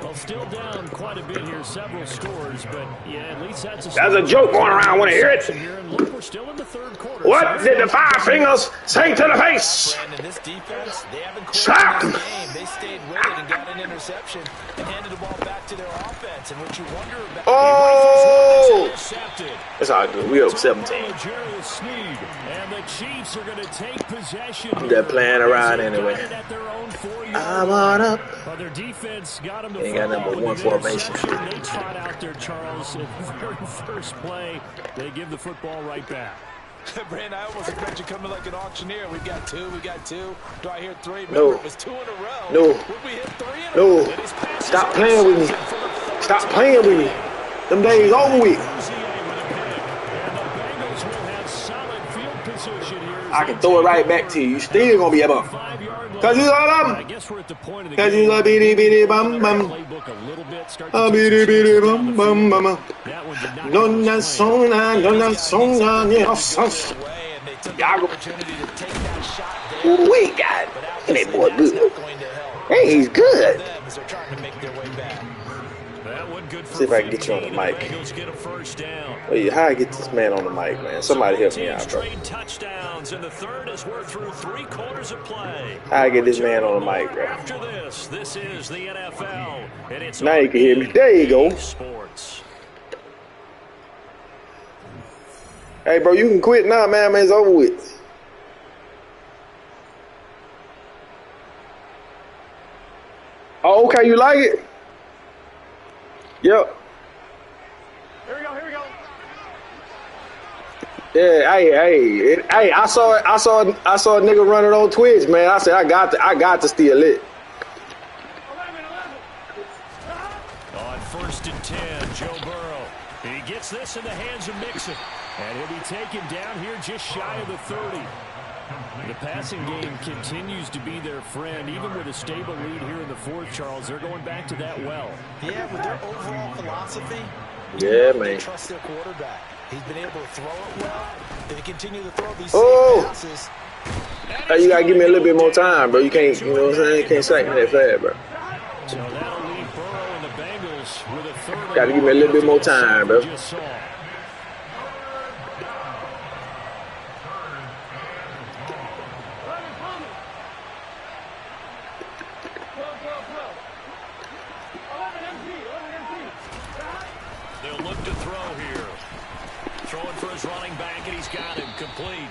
Well, still down quite a bit here, several scores, but yeah, at least that's a joke going around. Want to hear it? Here, and look, we're still in the third quarter. What did the 5 fingers say to the face? Brandon, this defense, they haven't quit Slap! in this game. They stayed with it and got an interception and handed the ball back to their offense. And what you wonder about... Oh! Intercepted. It's all good. We up 17. And the Chiefs are going to take possession. They're playing around anyway. I'm on up. Well, their defense got them to They got number 1 formation. They trot out there, Charles. In the very first play, they give the football right back. Brandon, I almost expect you coming like an auctioneer. We got 2. Do I hear 3? Remember, No. it was 2 in a row. No. Would we hit 3 in a No. row? And his pass Stop is playing with me. intercepted. Stop playing with me. Them days over with. I can throw it right back to you. You still gonna be able. Cause you love them. Cause you love bitty bitty bum bum. Bitty bitty bum bum bum. Nonna sona, nonna sona, yeah, songs. Y'all go. We got that boy good. Hey, he's good. See if I can get you on the mic. Wait, how I get this man on the mic, man? Somebody help me out, bro. Touchdowns in the third as we're through 3 quarters of play. How I get this man on the mic, bro? After this is the NFL, and it's now you can hear me. There you go. Sports. Hey, bro, you can quit now, man. It's over with. Oh, okay, you like it? Yep. Here we go, here we go. Yeah, hey, I saw a nigga running on Twitch, man. I said I got to steal it. 11. On 1st and 10, Joe Burrow. He gets this in the hands of Mixon. And he'll be taken down here just shy of the 30. The passing game continues to be their friend. Even with a stable lead here in the 4th, Charles, they're going back to that well. Yeah, with their overall philosophy, Yeah, man. they trust their quarterback. He's been able to throw it well. They continue to throw these Oh. safe passes. Hey, you gotta give me a little bit more time, bro. You can't, you know what I'm saying? You can't sack me that fast, bro. So that'll leave Burrow and the Bengals with a 3rd. Gotta give me a little bit more time, bro. Just saw. They'll look to throw here. Throwing for his running back, and he's got him complete.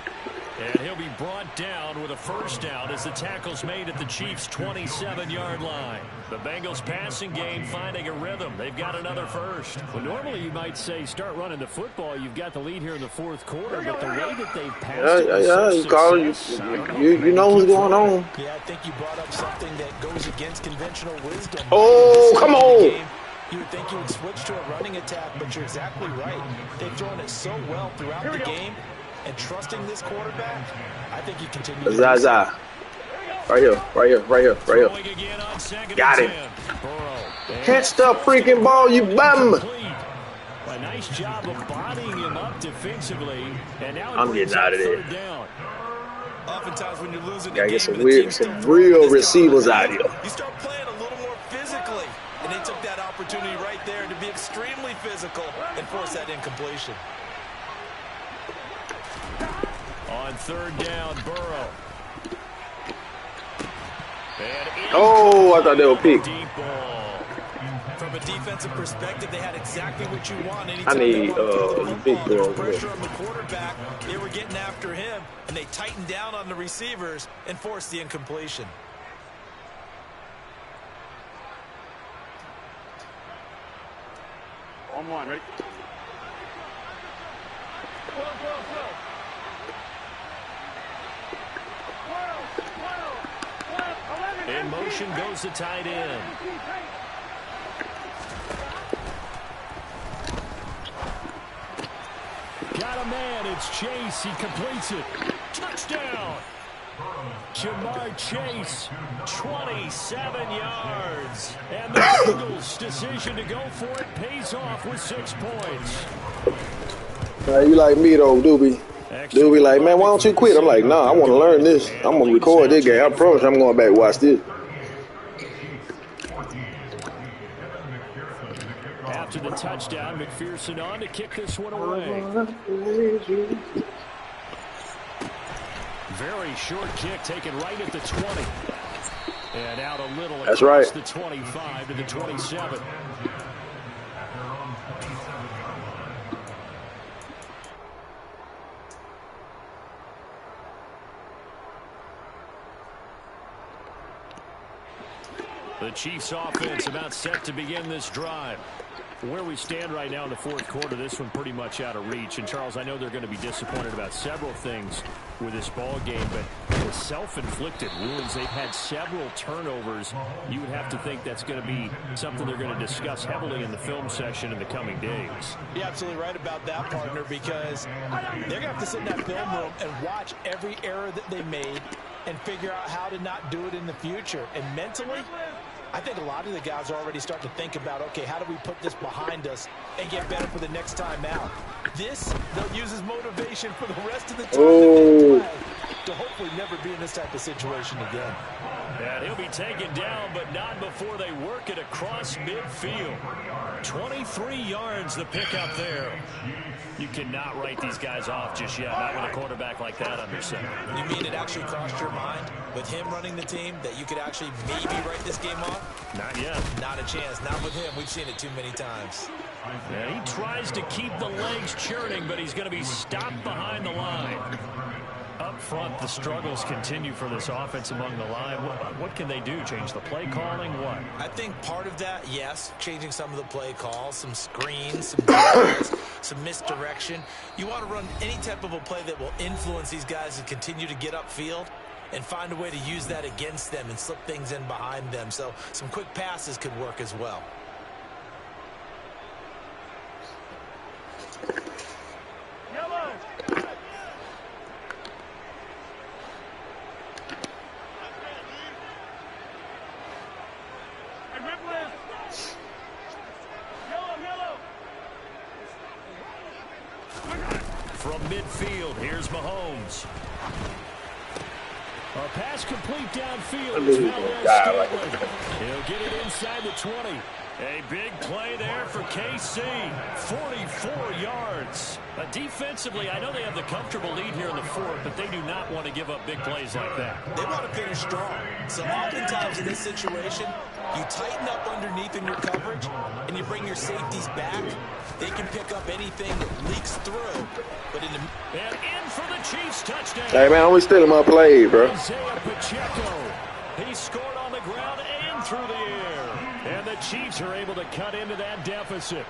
And he'll be brought down with a 1st down as the tackle's made at the Chiefs' 27-yard line. The Bengals passing game finding a rhythm. They've got another 1st. Well, normally you might say start running the football. You've got the lead here in the 4th quarter, but the way that they've passed you know what's going on. Yeah, I think you brought up something that goes against conventional wisdom. Oh, come on. You would think you would switch to a running attack, but you're exactly right. They've thrown it so well throughout the game, and trusting this quarterback, I think you continue to Zaza. Right here. Got him. Catch the freaking ball, you bum. A nice job of bodying him up defensively, and now I'm getting out of there. 3rd down. Oftentimes when you're losing Gotta the get game, some real receivers out here. you start playing a little more physically, and they took that opportunity right there to be extremely physical and force that incompletion. On 3rd down, Burrow. Oh, I thought they were picked. Deep ball. From a defensive perspective, they had exactly what you want. I need big girl. Pressure on the quarterback. They were getting after him, and they tightened down on the receivers and forced the incompletion. On 1, ready? In motion goes the tight end. Got a man. It's Chase. He completes it. Touchdown. Jamar Chase, 27 yards. And the Bengals' decision to go for it pays off with 6 points. You like me though, Doobie. Doobie like, man, why don't you quit? I'm like, nah, I want to learn this. I'm going to record this game. I promise I'm going back and watch this. After the touchdown, McPherson on to kick this one away. Very short kick taken right at the 20. And out a little across right. the 25 to the 27. The Chiefs offense about set to begin this drive. Where we stand right now in the 4th quarter, this one pretty much out of reach. And, Charles, I know they're going to be disappointed about several things with this ball game, but the self-inflicted wounds, they've had several turnovers. You would have to think that's going to be something they're going to discuss heavily in the film session in the coming days. You're absolutely right about that, partner, because they're going to have to sit in that film room and watch every error that they made and figure out how to not do it in the future. And mentally, I think a lot of the guys are already starting to think about, okay, how do we put this behind us and get better for the next time out? This, they'll use as motivation for the rest of the time to hopefully never be in this type of situation again. And he'll be taken down, but not before they work it across midfield. 23 yards the pickup there. You cannot write these guys off just yet, not with a quarterback like that under center. You mean it actually crossed your mind with him running the team that you could actually maybe write this game off? Not yet. Not a chance. Not with him. We've seen it too many times. And he tries to keep the legs churning, but he's going to be stopped behind the line. Up up front, the struggles continue for this offense among the line. What can they do? Change the play calling? What? I think part of that, yes, changing some of the play calls, some screens, some doubles, some misdirection. You want to run any type of a play that will influence these guys to continue to get upfield and find a way to use that against them and slip things in behind them. So some quick passes could work as well. Yellow. Hey, Ripley. Yellow. From midfield, here's Mahomes. A pass complete downfield. It's Valdez-Scantling. He'll get it inside the 20. A big play there for KC. 44 yards. Defensively, I know they have the comfortable lead here in the fourth, but they do not want to give up big plays like that. They want to finish strong. So oftentimes in this situation, you tighten up underneath in your coverage, and you bring your safeties back. They can pick up anything that leaks through. But and in for the Chiefs touchdown. Hey, man, I'm stealing my play, bro. Isaiah Pacheco. He scored on the ground and through the air. And the Chiefs are able to cut into that deficit.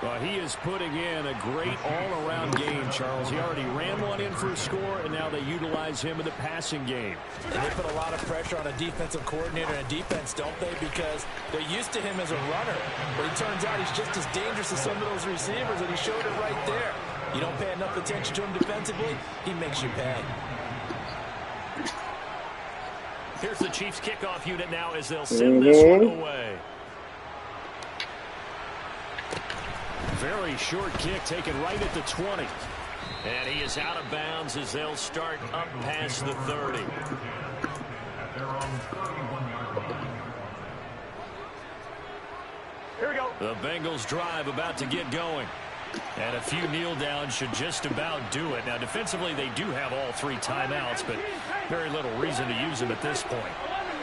Well, he is putting in a great all-around game, Charles. He already ran one in for a score, and now they utilize him in the passing game. And they put a lot of pressure on a defensive coordinator and defense, don't they? Because they're used to him as a runner. But it turns out he's just as dangerous as some of those receivers, and he showed it right there. You don't pay enough attention to him defensively, he makes you pay. Here's the Chiefs kickoff unit now as they'll send this one away. Very short kick taken right at the 20. And he is out of bounds as they'll start up past the 30. Here we go. The Bengals drive about to get going. And a few kneel downs should just about do it. Now, defensively, they do have all three timeouts, but very little reason to use them at this point.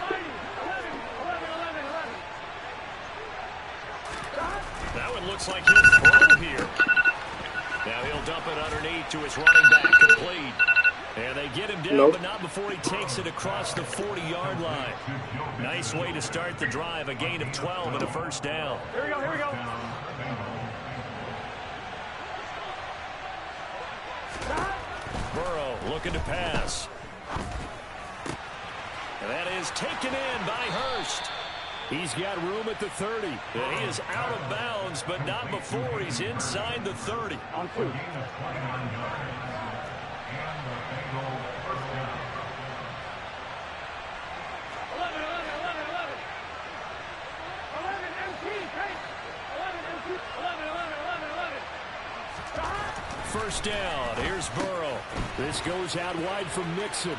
11. That one looks like he'll throw here. Now he'll dump it underneath to his running back, complete. And they get him down, but not before he takes it across the 40-yard line. Nice way to start the drive, a gain of 12 and a first down. Here we go. Burrow looking to pass. And that is taken in by Hurst. He's got room at the 30. And he is out of bounds, but not before he's inside the 30. On 2. First down. Here's Burrow. This goes out wide from Mixon.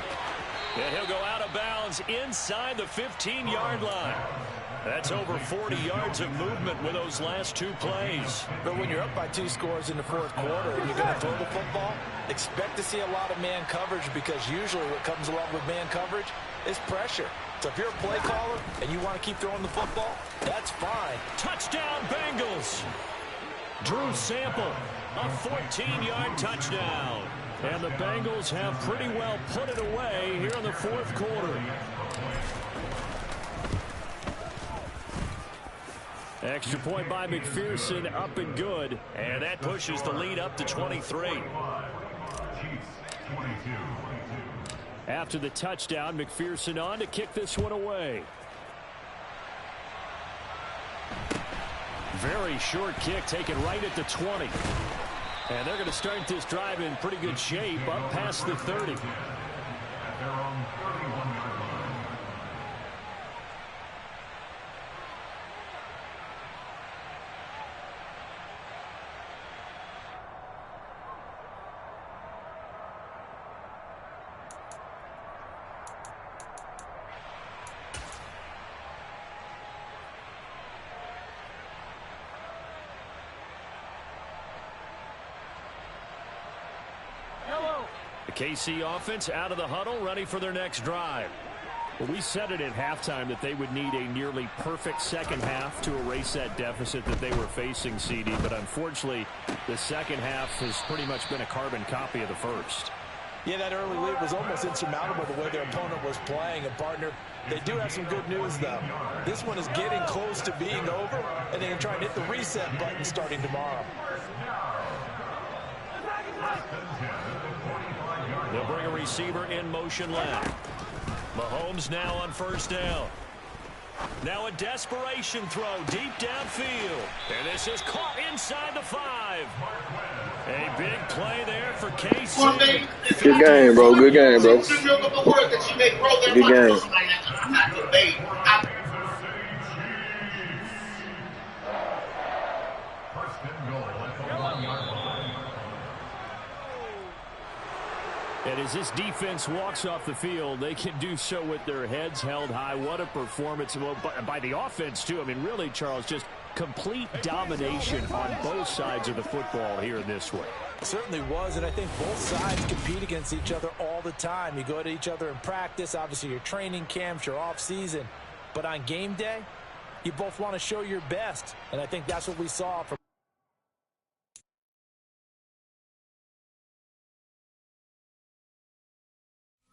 And he'll go out of bounds inside the 15-yard line. That's over 40 yards of movement with those last two plays. But when you're up by 2 scores in the fourth quarter and you're going to throw the football, expect to see a lot of man coverage, because usually what comes along with man coverage is pressure. So if you're a play caller and you want to keep throwing the football, that's fine. Touchdown, Bengals. Drew Sample, a 14-yard touchdown. And the Bengals have pretty well put it away here in the fourth quarter. Extra point by McPherson, up and good. And that pushes the lead up to 23. After the touchdown, McPherson on to kick this one away. Very short kick taken right at the 20. And they're going to start this drive in pretty good shape up past the 30. The KC offense out of the huddle, ready for their next drive. Well, we said it at halftime that they would need a nearly perfect second half to erase that deficit that they were facing, CD. But unfortunately, the second half has pretty much been a carbon copy of the first. Yeah, that early lead was almost insurmountable the way their opponent was playing. And, partner, they do have some good news, though. This one is getting close to being over, and they can try and hit the reset button starting tomorrow. They'll bring a receiver in motion left. Mahomes now on first down. Now a desperation throw deep downfield. And this is caught inside the 5. A big play there for KC. Good game, bro. Good game, bro. Good game. And as this defense walks off the field, they can do so with their heads held high. What a performance by the offense, too. I mean, really, Charles, just complete domination on both sides of the football here in this one. It certainly was, and I think both sides compete against each other all the time. You go to each other in practice, obviously your training camps, your off-season. But on game day, you both want to show your best, and I think that's what we saw from